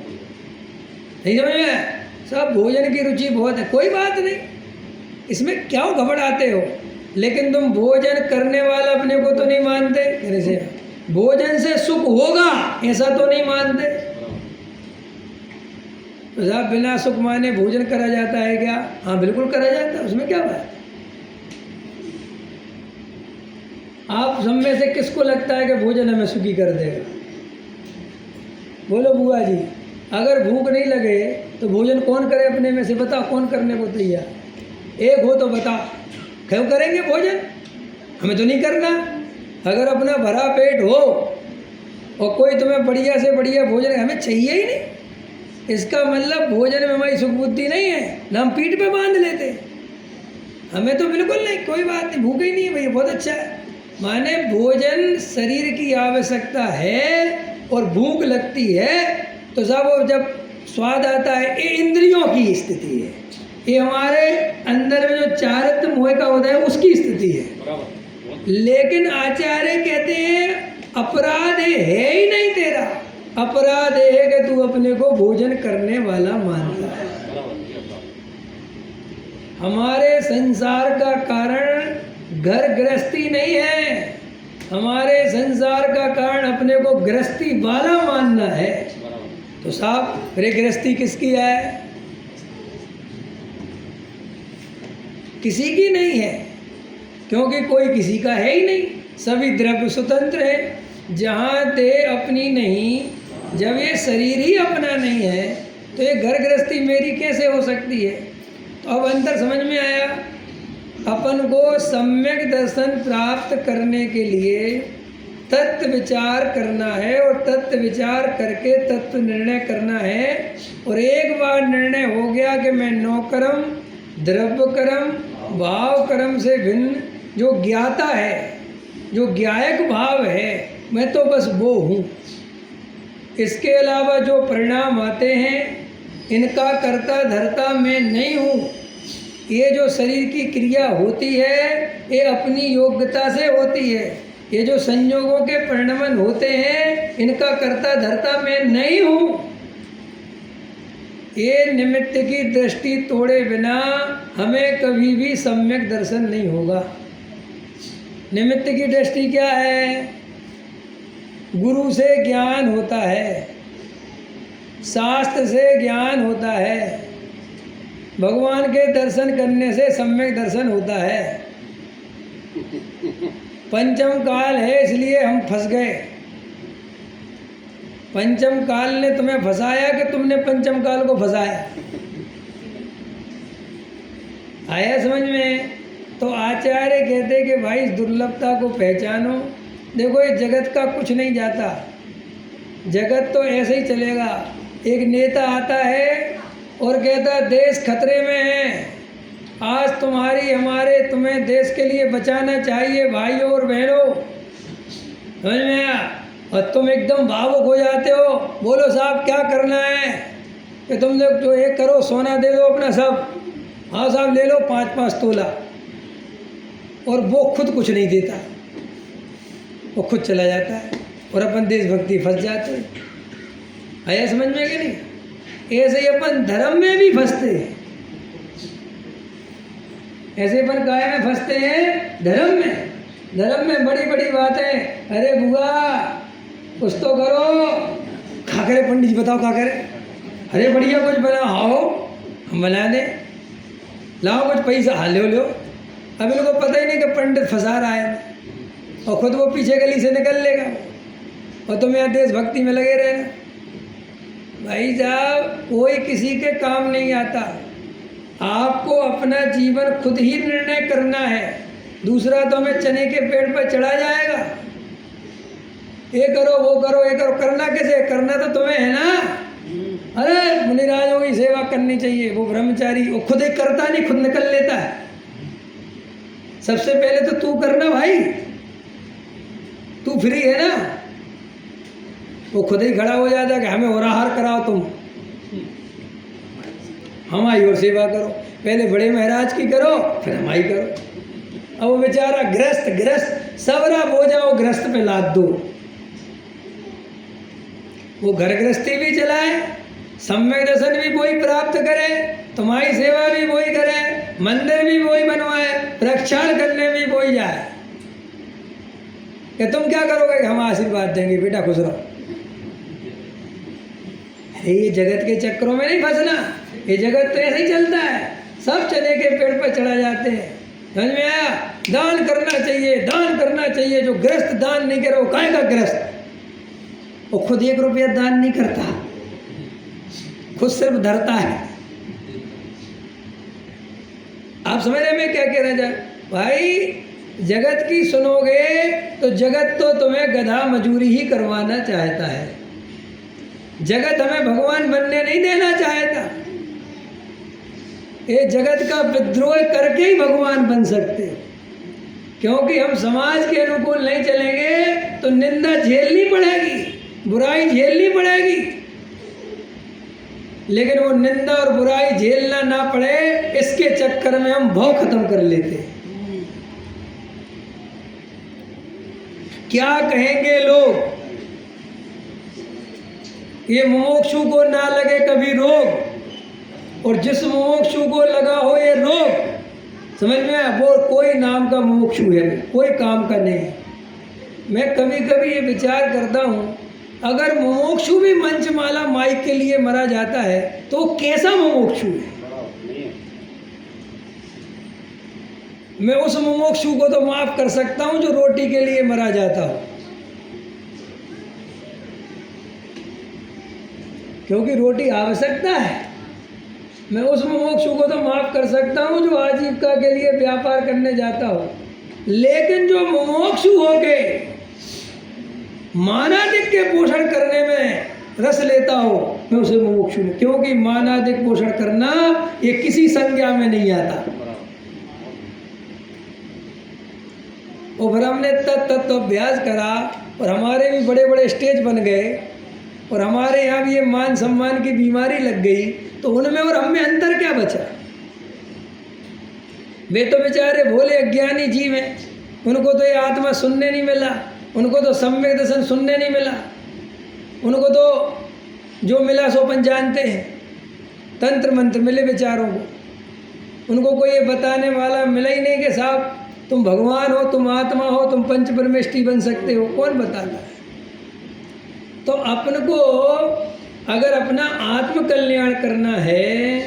Speaker 1: नहीं समझ में? सब भोजन की रुचि बहुत है, कोई बात नहीं, इसमें क्यों घबराते हो? लेकिन तुम भोजन करने वाला अपने को तो नहीं मानते, जैसे भोजन से सुख होगा ऐसा तो नहीं मानते। तो साहब, बिना सुख माने भोजन करा जाता है क्या? हाँ, बिल्कुल करा जाता है, उसमें क्या बात? आप सब में से किसको लगता है कि भोजन हमें सुखी कर देगा? बोलो बुआ जी, अगर भूख नहीं लगे तो भोजन कौन करे अपने में से? बताओ, कौन करने को तैयार? एक हो तो बता, क्यों करेंगे भोजन? हमें तो नहीं करना। अगर अपना भरा पेट हो और कोई तुम्हें बढ़िया से बढ़िया भोजन, हमें चाहिए ही नहीं, इसका मतलब भोजन में हमारी सुख बुद्धि नहीं है, ना हम पीठ पे बांध लेते। हमें तो बिल्कुल नहीं, कोई बात नहीं, भूख ही नहीं है भैया, बहुत अच्छा है। माने भोजन शरीर की आवश्यकता है और भूख लगती है तो साहब जब स्वाद आता है, ये इंद्रियों की स्थिति है, ये हमारे अंदर में जो चारित्र मोह का होता है उसकी स्थिति है। लेकिन आचार्य कहते हैं अपराध है ही नहीं तेरा, अपराध है कि तू अपने को भोजन करने वाला मानता है। हमारे संसार का कारण घर गृहस्थी नहीं है, हमारे संसार का कारण अपने को गृहस्थी वाला मानना है। तो साहब, फिर गृहस्थी किसकी है? किसी की नहीं है, क्योंकि कोई किसी का है ही नहीं, सभी द्रव्य स्वतंत्र है। जहाँ ते अपनी नहीं, जब ये शरीर ही अपना नहीं है तो ये घर गृहस्थी मेरी कैसे हो सकती है? तो अब अंतर समझ में आया। अपन को सम्यक दर्शन प्राप्त करने के लिए तत्व विचार करना है, और तत्व विचार करके तत्व निर्णय करना है। और एक बार निर्णय हो गया कि मैं नौकर्म, द्रव्य कर्म, भाव कर्म से भिन्न जो ज्ञाता है, जो ज्ञायक भाव है, मैं तो बस वो हूँ। इसके अलावा जो परिणाम आते हैं इनका कर्ता धर्ता मैं नहीं हूँ। ये जो शरीर की क्रिया होती है ये अपनी योग्यता से होती है। ये जो संयोगों के परिणमन होते हैं इनका कर्ता धर्ता मैं नहीं हूँ। ये निमित्त की दृष्टि तोड़े बिना हमें कभी भी सम्यक दर्शन नहीं होगा। निमित्त की दृष्टि क्या है? गुरु से ज्ञान होता है, शास्त्र से ज्ञान होता है, भगवान के दर्शन करने से सम्यक दर्शन होता है। पंचम काल है इसलिए हम फंस गए। पंचम काल ने तुम्हें फंसाया कि तुमने पंचम काल को फंसाया? आया समझ में? तो आचार्य कहते कि भाई इस दुर्लभता को पहचानो। देखो ये जगत का कुछ नहीं जाता, जगत तो ऐसे ही चलेगा। एक नेता आता है और कहता देश खतरे में है, आज तुम्हारी हमारे तुम्हें देश के लिए बचाना चाहिए भाइयों और बहनों, समझ में आया? और तुम एकदम भावुक हो जाते हो, बोलो साहब क्या करना है कि तुम लोग जो एक करो, सोना दे दो अपना सब, हाँ साहब ले लो 5-5 तोला, और वो खुद कुछ नहीं देता, वो खुद चला जाता है और अपन देशभक्ति फंस जाते हैं। आया समझ में कि नहीं? ऐसे ही अपन धर्म में भी फंसते हैं, ऐसे अपन काय में फंसते हैं? धर्म में। धर्म में बड़ी बड़ी बातें, अरे बुआ कुछ तो करो, खा करे पंडित जी बताओ क्या करे, अरे बढ़िया कुछ बनाओ, हम बना दें, लाओ कुछ पैसा, हाँ लो लो। अब इनको पता ही नहीं कि पंडित फंसा रहा है, और ख़ुद वो पीछे गली से निकल लेगा, और तुम यहाँ देशभक्ति में लगे रहना। भाई साहब कोई किसी के काम नहीं आता, आपको अपना जीवन खुद ही निर्णय करना है, दूसरा तो हमें चने के पेड़ पर चढ़ा जाएगा, ये करो वो करो ये करो। करना कैसे? करना तो तुम्हें है ना। अरे मुनिराजों की सेवा करनी चाहिए, वो ब्रह्मचारी वो खुद ही करता नहीं, खुद निकल लेता है। सबसे पहले तो तू करना भाई, तू फ्री है ना, वो खुद ही खड़ा हो जाता है कि हमें होराहार कराओ, तुम हमारी और सेवा करो, पहले बड़े महाराज की करो फिर हमारी करो। अब वो बेचारा गृहस्थ सबरा बोझा गृहस्थ पे लाद दो, वो घर गृहस्थी भी चलाए, सम्यक दर्शन भी वही प्राप्त करे, तुम्हारी सेवा भी वही करे, मंदिर भी वही बनवाए, प्रक्षाल करने भी वही जाए, कि तुम क्या करोगे? हम आशीर्वाद देंगे बेटा खुश रहो। अरे ये जगत के चक्करों में नहीं फंसना, ये जगत तो ऐसे ही चलता है, सब चने के पेड़ पर चढ़ा जाते हैं। समझ में आया? दान करना चाहिए, दान करना चाहिए। जो गृहस्थ दान नहीं करे वो काहे का गृहस्थ? वो खुद 1 रुपया दान नहीं करता, खुद सिर्फ धरता है। आप समझ रहे मैं क्या कह रहा था? भाई जगत की सुनोगे तो जगत तो तुम्हें गधा मजूरी ही करवाना चाहता है, जगत हमें भगवान बनने नहीं देना चाहता। ये जगत का विद्रोह करके ही भगवान बन सकते, क्योंकि हम समाज के अनुकूल नहीं चलेंगे तो निंदा झेलनी पड़ेगी, बुराई झेलनी पड़ेगी, लेकिन वो निंदा और बुराई झेलना ना पड़े इसके चक्कर में हम भौ खत्म कर लेते हैं। क्या कहेंगे लोग? ये मुमुक्षु को ना लगे कभी रोग, और जिस मुमुक्षु को लगा हो ये रोग, समझ में, वो कोई नाम का मुमुक्षु है, कोई काम का नहीं। मैं कभी कभी ये विचार करता हूँ, अगर मुमुक्षु भी मंचमाला माइक के लिए मरा जाता है तो वो कैसा मुमुक्षु है? मैं उस मुमुक्षु को तो माफ कर सकता हूँ जो रोटी के लिए मरा जाता हो, क्योंकि रोटी आवश्यकता है। मैं उस मुमुक्षु को तो माफ कर सकता हूँ जो आजीविका के लिए व्यापार करने जाता हो, लेकिन जो मुमुक्षु हो के मानादिक के पोषण करने में रस लेता हो, मैं उसे मुमुक्षु नहीं, क्योंकि मानादिक पोषण करना ये किसी संज्ञा में नहीं आता। और फिर हमने तत्व अभ्यास करा और हमारे भी बड़े बड़े स्टेज बन गए, और हमारे यहाँ भी ये मान सम्मान की बीमारी लग गई, तो उनमें और हम में अंतर क्या बचा? वे तो बेचारे भोले अज्ञानी जीव हैं, उनको तो ये आत्मा सुनने नहीं मिला, उनको तो सम्यक दर्शन सुनने नहीं मिला, उनको तो जो मिला सो अपन जानते हैं, तंत्र मंत्र मिले बेचारों को, उनको कोई ये बताने वाला मिला ही नहीं कि साहब तुम भगवान हो, तुम आत्मा हो, तुम पंच परमेष्टि बन सकते हो, कौन बताता है? तो अपन को अगर अपना आत्म कल्याण करना है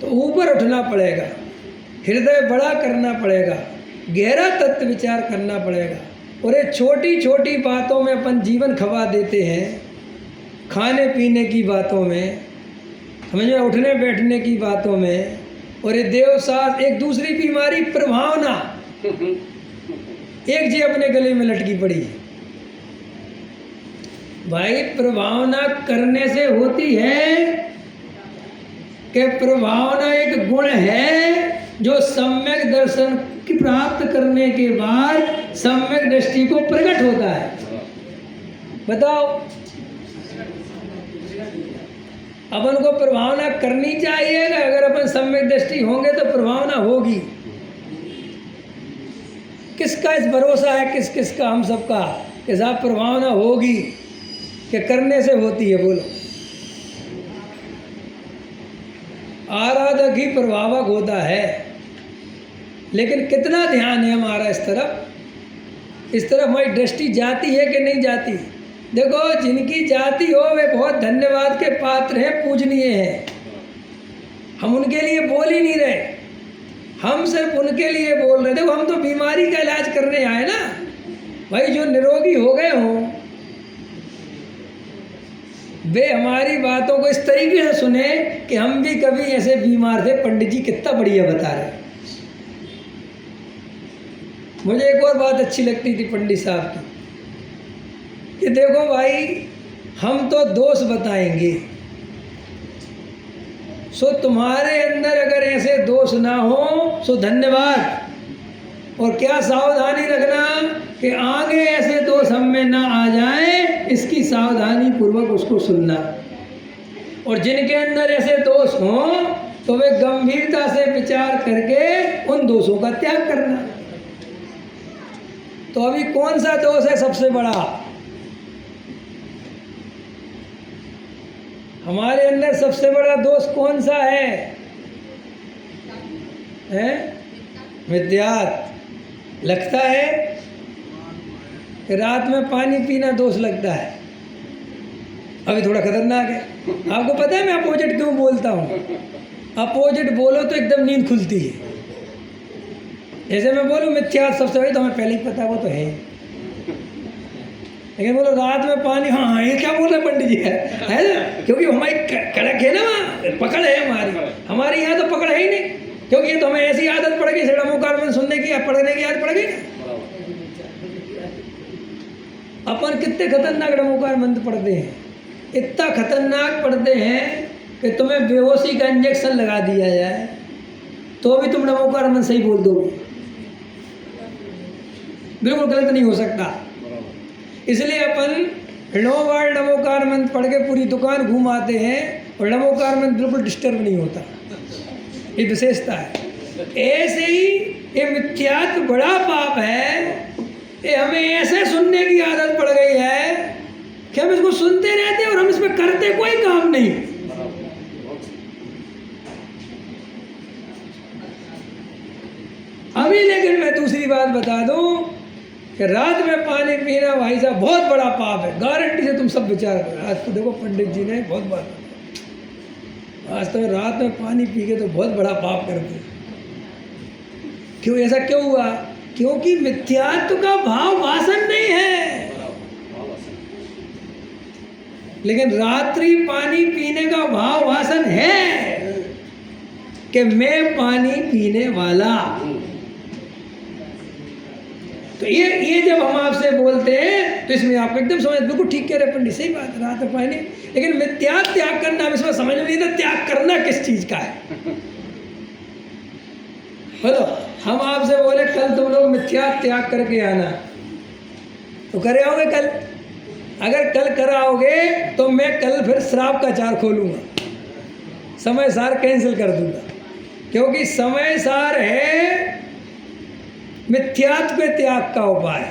Speaker 1: तो ऊपर उठना पड़ेगा, हृदय बड़ा करना पड़ेगा, गहरा तत्व विचार करना पड़ेगा। और ये छोटी छोटी बातों में अपन जीवन खवा देते हैं, खाने पीने की बातों में, समझ में, उठने बैठने की बातों में। और ये देवसास एक दूसरी बीमारी प्रभावना, एक जी अपने गले में लटकी पड़ी है। भाई प्रभावना करने से होती है कि प्रभावना एक गुण है जो सम्यक दर्शन की प्राप्त करने के बाद सम्यक दृष्टि को प्रकट होता है। बताओ, अपन को प्रभावना करनी चाहिए कि अगर अपन सम्यक दृष्टि होंगे तो प्रभावना होगी। किसका इस भरोसा है, किस किस का, हम सबका, कि साहब प्रभावना होगी, कि करने से होती है। बोलो, आराधक ही प्रभावक होता है, लेकिन कितना ध्यान है हमारा इस तरफ हमारी दृष्टि जाती है कि नहीं जाती। देखो, जिनकी जाती हो वे बहुत धन्यवाद के पात्र हैं, पूजनीय हैं। हम उनके लिए बोल ही नहीं रहे, हम सिर्फ उनके लिए बोल रहे। देखो, हम तो बीमारी का इलाज करने आए ना भाई। जो निरोगी हो गए हों वे हमारी बातों को इस तरीके से सुने कि हम भी कभी ऐसे बीमार थे। पंडित जी कितना बढ़िया बता रहे। मुझे एक और बात अच्छी लगती थी पंडित साहब की, कि देखो भाई, हम तो दोष बताएंगे, सो तुम्हारे अंदर अगर ऐसे दोष ना हो सो धन्यवाद। और क्या सावधानी रखना कि आगे ऐसे दोष हम में ना आ जाए, इसकी सावधानी पूर्वक उसको सुनना। और जिनके अंदर ऐसे दोष हों तो वे गंभीरता से विचार करके उन दोषों का त्याग करना। तो अभी कौन सा दोष है सबसे बड़ा? हमारे अंदर सबसे बड़ा दोष कौन सा है? मिथ्यात्व। लगता है कि रात में पानी पीना दोष लगता है। अभी थोड़ा खतरनाक है। आपको पता है मैं अपोजिट क्यों बोलता हूँ? अपोजिट बोलो तो एकदम नींद खुलती है। जैसे मैं बोलूँ मिथ्यात्व सबसे बड़ी, तो हमें पहले ही पता वो तो है। लेकिन बोलो रात में पानी, हाँ ये क्या बोल रहे पंडित जी, है ना? क्योंकि हमारी कड़क है ना, वहाँ पकड़ है हमारे यहाँ तो पकड़ है ही नहीं। क्योंकि ये तो हमें ऐसी आदत पड़ गई सेड़मुकारमन सुनने की या पढ़ने की आदत पड़ गई ना। अपन कितने खतरनाक डमोकार मंत्र पढ़ते हैं, इतना खतरनाक पढ़ते हैं कि तुम्हें बेहोशी का इंजेक्शन लगा दिया जाए तो भी तुम डमोकार मंत्र सही बोल दोगे। बिल्कुल गलत नहीं हो सकता। इसलिए अपन 9 बार नमोकार मंत्र पढ़ के पूरी दुकान घूम आते हैं और नमोकार मंत्र बिल्कुल डिस्टर्ब नहीं होता। ये विशेषता है। ऐसे ही ये मिथ्यात्व बड़ा पाप है। ये हमें ऐसे सुनने की आदत पड़ गई है कि हम इसको सुनते रहते हैं और हम इसमें करते कोई काम नहीं। अभी लेकिन मैं दूसरी बात बता दूं कि रात में पानी पीना भाई साहब बहुत बड़ा पाप है। गारंटी से तुम सब विचार करो। आज तो देखो पंडित जी ने बहुत बात, आज तो रात में पानी पी के तो बहुत बड़ा पाप करते। क्यों? ऐसा क्यों हुआ? क्योंकि मिथ्यात्व का भाव वासन नहीं है। लेकिन रात्रि पानी पीने का भाव वासन है कि मैं पानी पीने वाला। तो ये जब हम आपसे बोलते हैं तो इसमें आप एकदम समझ, बिल्कुल ठीक कह रहे पंडित, सही बात है, रात में पानी। लेकिन मिथ्यात्व त्याग करना इसमें समझ में नहीं था। त्याग करना किस चीज का है? बोलो, हम आपसे बोले कल तुम लोग मिथ्यात्व त्याग करके आना, तो करे आओगे कल? अगर कल कराओगे तो मैं कल फिर श्राप का चार खोलूंगा, समय सार कैंसिल कर दूंगा। क्योंकि समय सार है मिथ्यात्व के त्याग का उपाय,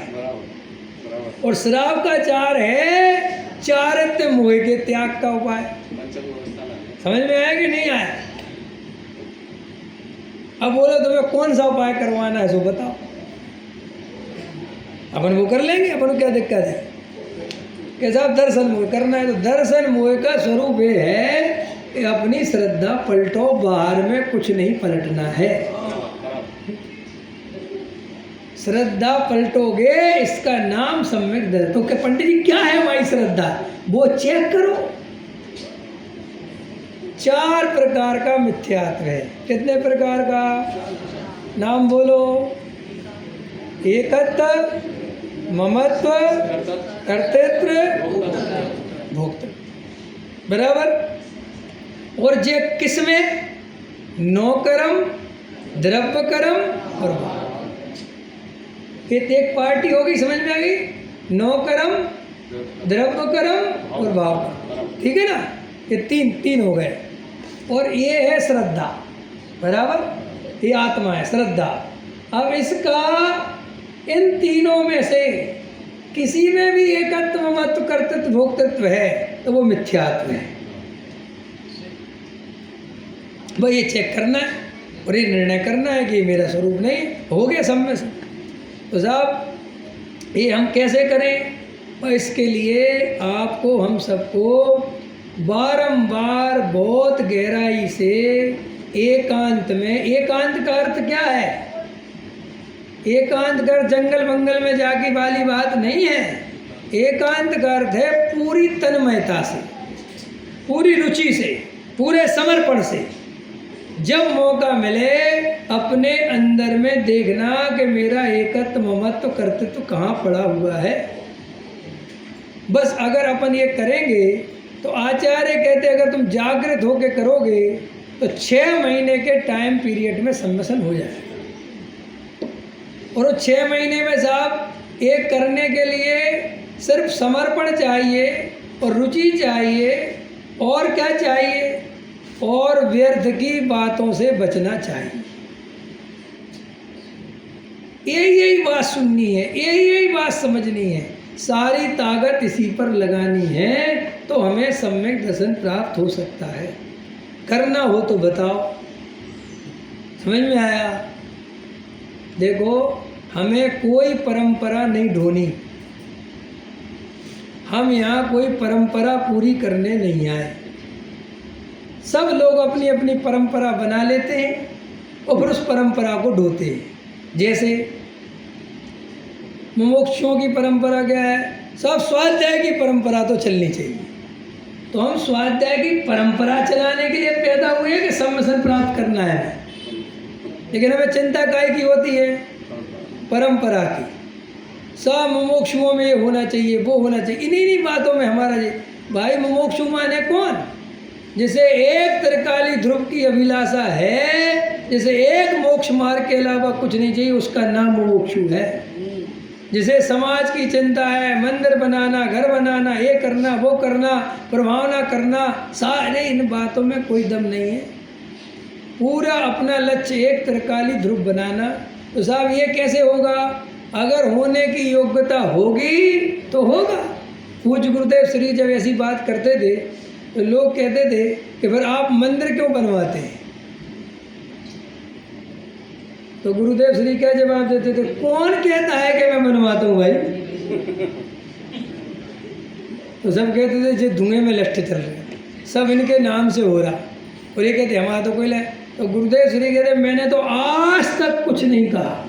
Speaker 1: और श्राप का चार है चारित्र्य मोह के त्याग का उपाय। समझ में आया कि नहीं आया? अब बोलो तुम्हें कौन सा उपाय करवाना है सो बताओ, अपन वो कर लेंगे। अपन को क्या दिक्कत है कि साहब दर्शन मोह करना है, तो दर्शन मोह का स्वरूप ये है कि अपनी श्रद्धा पलटो, बाहर में कुछ नहीं पलटना है। श्रद्धा पलटोगे इसका नाम सम्यक दर्शन। तो क्या पंडित जी क्या है हमारी श्रद्धा? वो चेक करो। 4 प्रकार का मिथ्यात्व है। कितने प्रकार का? नाम बोलो। एकत्व, ममत्व, कर्तृत्व, भोक्तृत्व। बराबर। और जे किसमें? नौकरम, द्रव्य कर्म और भाव। ये एक पार्टी हो गई, समझ में आ गई? 9 कर्म, द्रव्य कर्म और भाव कर्म, ठीक है ना? ये तीन हो गए। और ये है श्रद्धा, बराबर? ये आत्मा है श्रद्धा। अब इसका इन तीनों में से किसी में भी एकत्व, ममत्व, कर्तृत्व, भोक्तृत्व है तो वो मिथ्यात्व है। भाई ये चेक करना है और ये निर्णय करना है कि मेरा स्वरूप नहीं हो गया सब में से। तो साहब ये हम कैसे करें? और इसके लिए आपको हम सबको बारंबार बहुत गहराई से एकांत में, एकांत का अर्थ क्या है? एकांत का अर्थ जंगल मंगल में जाके वाली बात नहीं है। एकांत का अर्थ है पूरी तन्मयता से, पूरी रुचि से, पूरे समर्पण से। जब मौका मिले अपने अंदर में देखना कि मेरा एकत्व, ममत्व, कर्तृत्व कहाँ पड़ा हुआ है। बस अगर अपन ये करेंगे तो आचार्य कहते अगर तुम जागृत होकर करोगे तो 6 महीने के टाइम पीरियड में सम्मसन हो जाएगा। और वो 6 महीने में साहब एक करने के लिए सिर्फ समर्पण चाहिए और रुचि चाहिए, और क्या चाहिए? और व्यर्थ की बातों से बचना चाहिए। यही बात सुननी है, यही बात समझनी है, सारी ताकत इसी पर लगानी है तो हमें सम्यक दर्शन प्राप्त हो सकता है। करना हो तो बताओ। समझ में आया? देखो, हमें कोई परंपरा नहीं ढोनी। हम यहाँ कोई परंपरा पूरी करने नहीं आए। सब लोग अपनी अपनी परंपरा बना लेते हैं और फिर उस परंपरा को ढोते हैं। जैसे मुमुक्षुओं की परंपरा क्या है? सब स्वाध्याय की परंपरा तो चलनी चाहिए। तो हम स्वाध्याय की परंपरा चलाने के लिए पैदा हुए कि सम्मसन प्राप्त करना है, लेकिन हमें चिंता काय की होती है? परंपरा की। सब मुमुक्षुओं में ये होना चाहिए, वो होना चाहिए, इन्हीं बातों में हमारा भाई मुमुक्षु माने कौन? जिसे एक त्रिकाली ध्रुव की अभिलाषा है, जिसे एक मोक्ष मार्ग के अलावा कुछ नहीं चाहिए, उसका नाम मुमुक्षु है। जिसे समाज की चिंता है, मंदिर बनाना, घर बनाना, ये करना, वो करना, प्रभावना करना, सारे इन बातों में कोई दम नहीं है। पूरा अपना लक्ष्य एक त्रिकाली ध्रुव बनाना। तो साहब ये कैसे होगा? अगर होने की योग्यता होगी तो होगा। पूज्य गुरुदेव श्री जब ऐसी बात करते थे तो लोग कहते थे कि फिर आप मंदिर क्यों बनवाते हैं? तो गुरुदेव श्री क्या जवाब देते थे? कौन कहता है कि मैं बनवाता हूँ भाई? तो सब कहते थे जो धुएं में लट्ठे चल रहे, सब इनके नाम से हो रहा। और ये कहते हमारा तो कोई लाए। तो गुरुदेव श्री कहते मैंने तो आज तक कुछ नहीं कहा।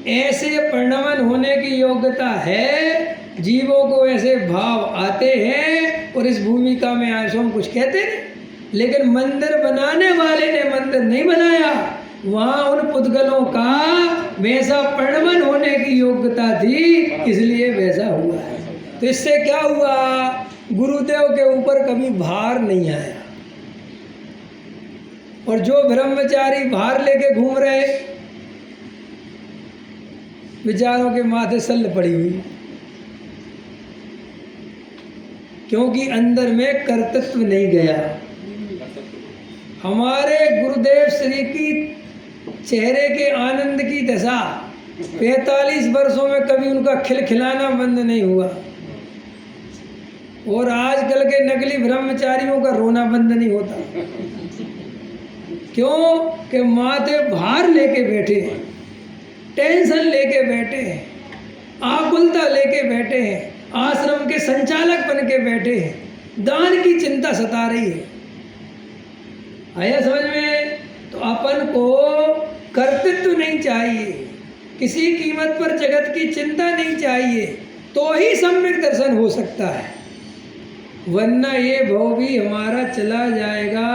Speaker 1: ऐसे परिणमन होने की योग्यता है, जीवों को ऐसे भाव आते हैं और इस भूमिका में आए सो हम कुछ कहते नहीं। लेकिन मंदिर बनाने वाले ने मंदिर नहीं बनाया, वहाँ उन पुद्गलों का वैसा परिणमन होने की योग्यता थी, इसलिए वैसा हुआ है। तो इससे क्या हुआ? गुरुदेव के ऊपर कभी भार नहीं आया। और जो ब्रह्मचारी भार लेके घूम रहे, विचारों के माथे सल्ल पड़ी हुई, क्योंकि अंदर में कर्तृत्व नहीं गया। हमारे गुरुदेव श्री की चेहरे के आनंद की दशा 45 वर्षों में कभी उनका खिलखिलाना बंद नहीं हुआ, और आजकल के नकली ब्रह्मचारियों का रोना बंद नहीं होता। क्यों? कि माथे भार लेके बैठे हैं, टेंशन लेके बैठे हैं, आकुलता लेके बैठे हैं, आश्रम के संचालक बन के बैठे हैं, दान की चिंता सता रही है। आया समझ में? तो अपन को कर्तृत्व नहीं चाहिए, किसी कीमत पर जगत की चिंता नहीं चाहिए, तो ही सम्यक दर्शन हो सकता है। वरना ये भाव भी हमारा चला जाएगा,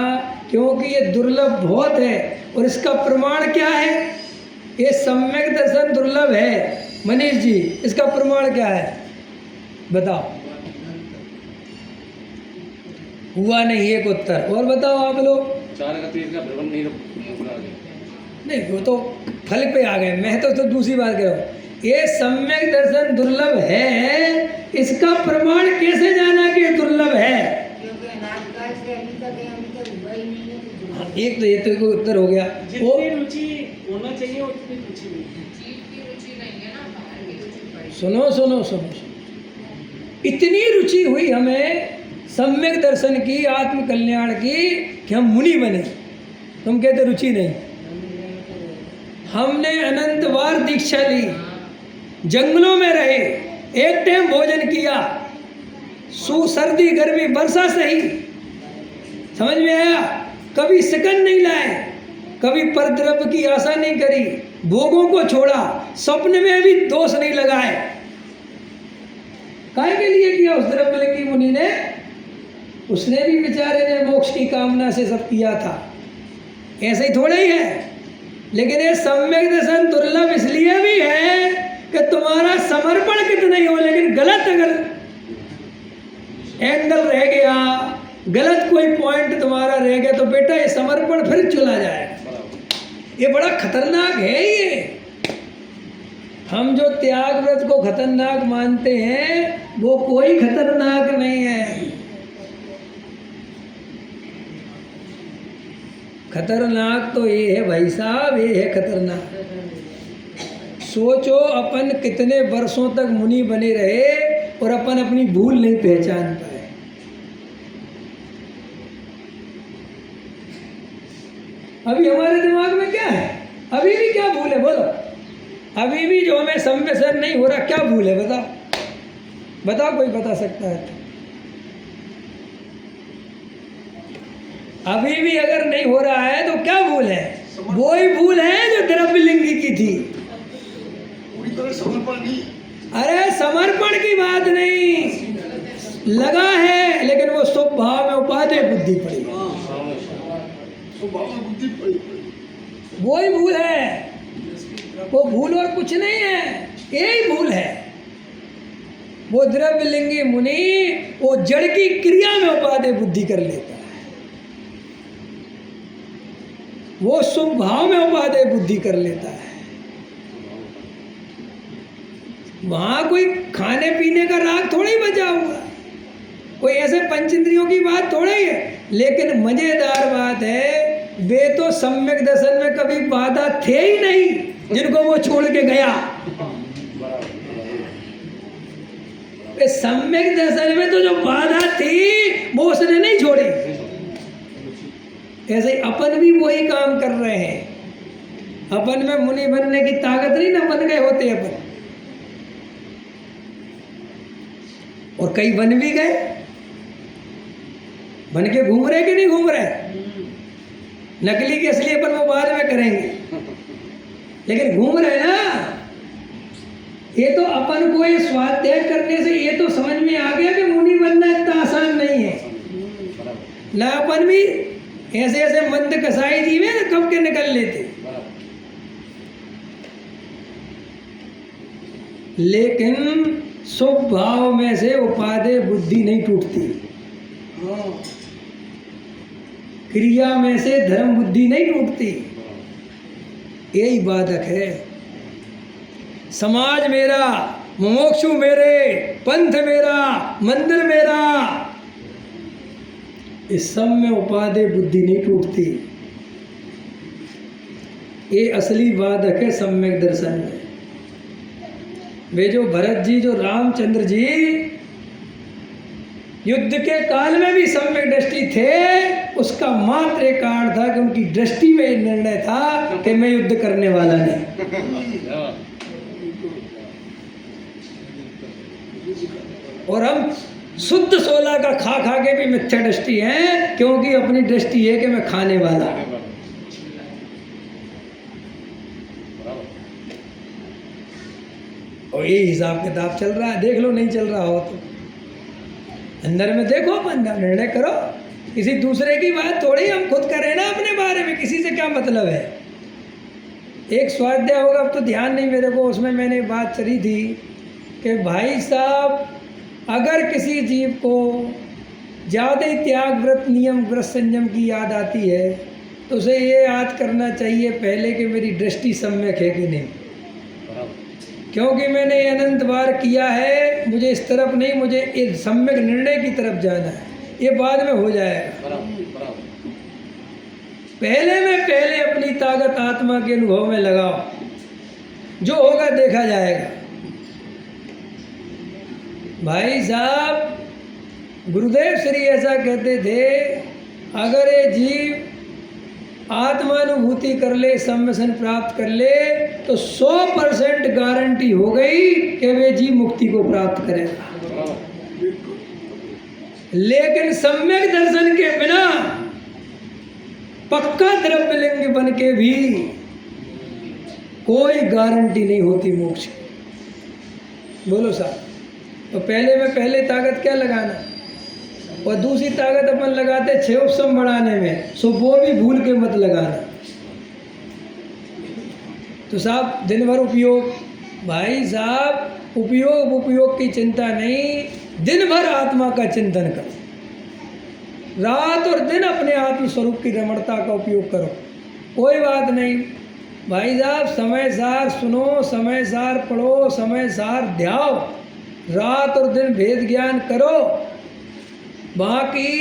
Speaker 1: क्योंकि ये दुर्लभ बहुत है। और इसका प्रमाण क्या है? ये सम्यक दर्शन दुर्लभ है। मनीष जी, इसका प्रमाण क्या है? बताओ। हुआ नहीं एक उत्तर, और बताओ आप लोग।
Speaker 3: चार का तीर का भ्रमण नहीं रुका गया।
Speaker 1: नहीं, वो तो फल पे आ गए। मैं तो दूसरी बात कह रहा हूँ, ये सम्यक दर्शन दुर्लभ है, इसका प्रमाण कैसे जाना कि दुर्लभ है?
Speaker 4: क्योंकि अनादिकाल से अभी तक हुआ ही नहीं है तो
Speaker 1: हाँ, एक तो ये तो कोई उत्तर हो गया। वो
Speaker 2: जितनी रुचि होना चाहिए उतनी रुचि नहीं है।
Speaker 4: जीव की रुचि नहीं है ना, बाहर की रुचि पड़ी।
Speaker 1: सुनो सुनो सुनो सुनो, इतनी रुचि हुई हमें सम्यक दर्शन की, आत्म कल्याण की, कि हम मुनि बने। तुम कहते रुचि नहीं। हमने अनंत बार दीक्षा ली, जंगलों में रहे, एक टाइम भोजन किया, सर्दी गर्मी वर्षा सही, समझ में आया? कभी सिकन नहीं लाए, कभी परद्रव्य की आशा नहीं करी, भोगों को छोड़ा, स्वप्न में भी दोष नहीं लगाए। काहे के लिए किया उस द्रव्यलिंगी मुनि ने? उसने भी बेचारे ने मोक्ष की कामना से सब किया था, ऐसे ही थोड़ा ही है। लेकिन ये सम्यक दर्शन दुर्लभ इसलिए भी है कि तुम्हारा समर्पण कितना ही हो, लेकिन गलत अगर एंगल रह गया, गलत कोई पॉइंट तुम्हारा रह गया, तो बेटा ये समर्पण फिर चला जाएगा। ये बड़ा खतरनाक है। ये हम जो त्याग व्रत को खतरनाक मानते हैं, वो कोई खतरनाक नहीं है। खतरनाक तो ये है भाई साहब, ये है खतरनाक। सोचो अपन कितने वर्षों तक मुनि बने रहे और अपन अपनी भूल नहीं पहचान पाए। अभी हमारे दिमाग में क्या है? अभी भी क्या भूल है? बोलो, अभी भी जो हमें संवेदन नहीं हो रहा, क्या भूल है? बताओ बताओ, कोई बता सकता है तो? अभी भी अगर नहीं हो रहा है तो क्या भूल है? वो ही भूल है जो द्रव्यलिंगी की थी।
Speaker 2: पूरी तरह समर्पण नहीं।
Speaker 1: अरे समर्पण की बात नहीं, लगा है, लेकिन वो शुभ भाव में उपादेय बुद्धि पड़ी,
Speaker 2: स्वभाव में बुद्धि पड़ी।
Speaker 1: वो ही भूल है। वो भूल और कुछ नहीं है, यही भूल है। वो द्रव्यलिंगी मुनि वो जड़ की क्रिया में उपादेय बुद्धि कर लेता है, वो शुभ भाव में उपादेय बुद्धि कर लेता है। वहां कोई खाने पीने का राग थोड़ा ही बचा हुआ, कोई ऐसे पंचेंद्रियों की बात थोड़ा ही है। लेकिन मजेदार बात है, वे तो सम्यक दर्शन में कभी बाधा थे ही नहीं, जिनको वो छोड़ के गया। सम्यक दर्शन में तो जो बाधा थी वो उसने नहीं छोड़ी। ऐसे ही अपन भी वही काम कर रहे हैं। अपन में मुनि बनने की ताकत नहीं ना, बन गए होते अपन, और कई बन भी गए। बन के घूम रहे कि नहीं घूम रहे? नकली की असली अपन वो बाद में करेंगे, लेकिन घूम रहे ना। ये तो अपन को ये स्वाध्याय करने से ये तो समझ में आ गया कि मुनि बनना इतना आसान नहीं है ना। अपन भी ऐसे ऐसे मंद कसाई जीव है ना, कब के निकल लेते। लेकिन शुभ भाव में से उपादेय बुद्धि नहीं टूटती, क्रिया में से धर्म बुद्धि नहीं टूटती। यही बाधक है। समाज मेरा, मुमुक्षु मेरे, पंथ मेरा, मंदिर मेरा, इस सब में उपादेय बुद्धि नहीं टूटती। ये असली बाधक है सम्यक दर्शन में। वे जो भरत जी, जो रामचंद्र जी युद्ध के काल में भी सम्यक दृष्टि थे, उसका मात्र एक कारण था कि उनकी दृष्टि में निर्णय था कि मैं युद्ध करने वाला नहीं। और हम शुद्ध सोला का खा खा के भी मिथ्या दृष्टि है, क्योंकि अपनी दृष्टि है कि मैं खाने वाला। और ये हिसाब किताब चल रहा है। देख लो, नहीं चल रहा हो तो अंदर में देखो, अपन निर्णय करो। किसी दूसरे की बात थोड़ी हम खुद करें ना अपने बारे में, किसी से क्या मतलब है। एक स्वाध्याय होगा, अब तो ध्यान नहीं मेरे को, उसमें मैंने बात करी थी कि भाई साहब, अगर किसी जीव को ज़्यादा ही त्याग व्रत नियम व्रत संयम की याद आती है तो उसे ये याद करना चाहिए पहले कि मेरी दृष्टि सम्यक है कि नहीं, क्योंकि मैंने अनंत बार किया है, मुझे इस तरफ नहीं, मुझे एक सम्यक निर्णय की तरफ जाना है, ये बाद में हो जाएगा। पहले अपनी ताकत आत्मा के अनुभव में लगाओ, जो होगा देखा जाएगा। भाई साहब गुरुदेव श्री ऐसा कहते थे, अगर ये जीव आत्मानुभूति कर ले, सम्यसन प्राप्त कर ले तो 100% गारंटी हो गई कि वे जीव मुक्ति को प्राप्त करेगा। लेकिन सम्यक दर्शन के बिना पक्का द्रव्यलिंग बन के भी कोई गारंटी नहीं होती मोक्ष की। बोलो साहब, तो पहले ताकत क्या लगाना, और दूसरी ताकत अपन लगाते 6 उपसम बढ़ाने में, सो वो भी भूल के मत लगाना। तो साहब दिन भर उपयोग, भाई साहब उपयोग की चिंता नहीं, दिन भर आत्मा का चिंतन करो, रात और दिन अपने आत्म स्वरूप की रमणता का उपयोग करो, कोई बात नहीं। भाई साहब समय सार सुनो, समय सार पढ़ो, समय सार ध्याओ, रात और दिन भेद ज्ञान करो। बाकी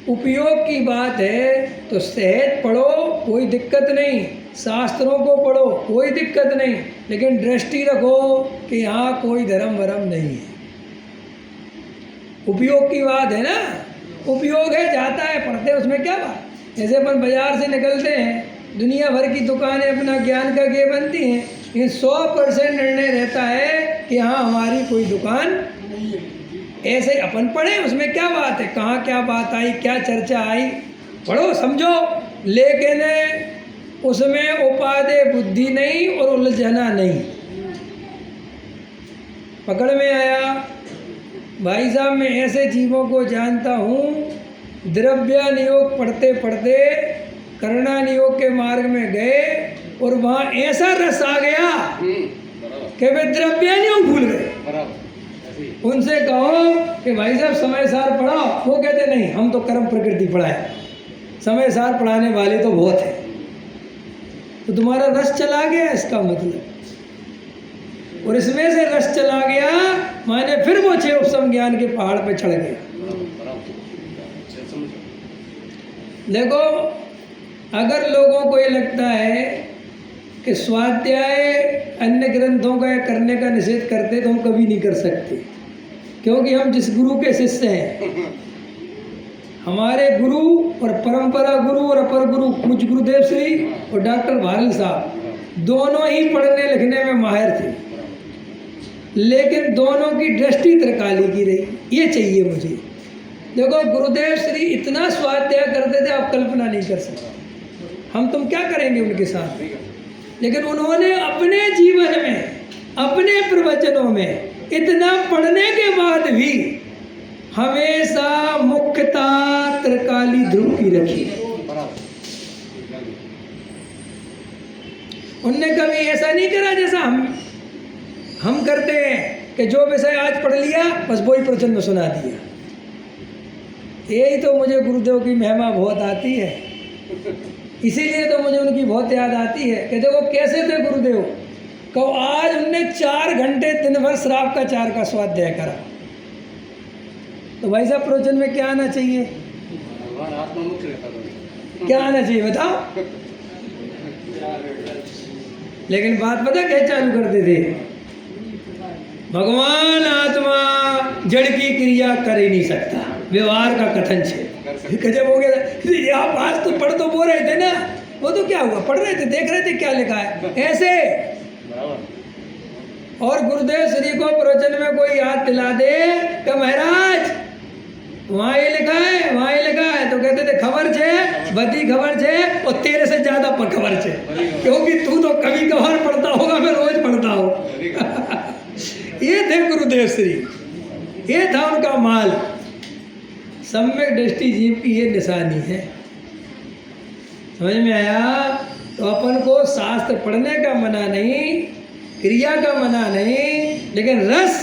Speaker 1: उपयोग की बात है तो सहज पढ़ो, कोई दिक्कत नहीं, शास्त्रों को पढ़ो, कोई दिक्कत नहीं, लेकिन दृष्टि रखो कि यहाँ कोई धर्म वरम नहीं है। उपयोग की बात है ना, उपयोग है, जाता है, पढ़ते हैं, उसमें क्या बात। जैसे अपन बाजार से निकलते हैं, दुनिया भर की दुकानें अपना ज्ञान का ये बनती हैं, लेकिन 100% निर्णय रहता है कि हाँ हमारी कोई दुकान ऐसे अपन पढ़े, उसमें क्या बात है, कहाँ क्या बात आई, क्या चर्चा आई, पढ़ो समझो, लेकिन उसमें उपादेय बुद्धि नहीं और उलझना नहीं। पकड़ में आया। भाई साहब मैं ऐसे जीवों को जानता हूँ, द्रव्य नियोग पढ़ते पढ़ते करुणा नियोग के मार्ग में गए और वहाँ ऐसा रस आ गया कि वे द्रव्य नियोग भूल गए। उनसे कहो कि भाई साहब समय सार पढ़ाओ, वो कहते नहीं, हम तो कर्म प्रकृति पढ़ाए, समय सार पढ़ाने वाले तो बहुत है। तो तुम्हारा रस चला गया इसका मतलब, और इसमें से रस चला गया माने फिर वो 6 उपसम ज्ञान के पहाड़ पे चढ़ गया। देखो अगर लोगों को ये लगता है कि स्वाध्याय अन्य ग्रंथों का करने का निषेध करते तो हम कभी नहीं कर सकते, क्योंकि हम जिस गुरु के शिष्य हैं, हमारे गुरु और परंपरा गुरु और अपर गुरु पूज्य गुरुदेव श्री और डॉक्टर भारल साहब दोनों ही पढ़ने लिखने में माहिर थे, लेकिन दोनों की दृष्टि त्रिकाली की रही। ये चाहिए मुझे। देखो गुरुदेव श्री इतना स्वाध्याय करते थे आप कल्पना नहीं कर सकते, हम तुम क्या करेंगे उनके साथ, लेकिन उन्होंने अपने जीवन में अपने प्रवचनों में इतना पढ़ने के बाद भी हमेशा मुख्यता त्रिकाली ध्रुव की रखी। उनने कभी ऐसा नहीं करा जैसा हम करते हैं कि जो विषय आज पढ़ लिया बस वही प्रवचन में सुना दिया। यही तो मुझे गुरुदेव की महिमा बहुत आती है, इसीलिए तो मुझे उनकी बहुत याद आती है कि देखो कैसे थे गुरुदेव। कहो आज उनने 4 घंटे दिन भर श्राप का 4 का स्वाध्याय करा, तो भाई साहब प्रवचन में क्या आना चाहिए, क्या आना चाहिए बताओ। लेकिन बात पता क्या चालू करते थे, भगवान आत्मा जड़ की क्रिया कर ही नहीं सकता, व्यवहार का कथन छे। गजब हो गया। आप आज तो पढ़ तो बोल रहे थे ना, वो तो क्या हुआ, पढ़ रहे थे, देख रहे थे क्या लिखा है ऐसे। और गुरुदेव श्री को प्रवचन में कोई याद दिला दे कि महाराज वहाँ ये लिखा है, वहाँ ये लिखा है, तो कहते थे खबर छे, बदी खबर छे, और तेरे से ज्यादा पर खबर छे, क्योंकि तू तो कभी कभार पढ़ता होगा, मैं रोज पढ़ता हूँ। ये थे गुरुदेव श्री, ये था उनका माल। सम्यक दृष्टि जीव की ये निशानी है। समझ में आया। तो अपन को शास्त्र पढ़ने का मना नहीं, क्रिया का मना नहीं, लेकिन रस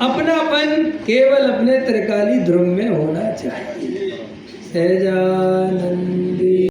Speaker 1: अपनापन केवल अपने त्रिकाली ध्रुव में होना चाहिए। सहजानंदी।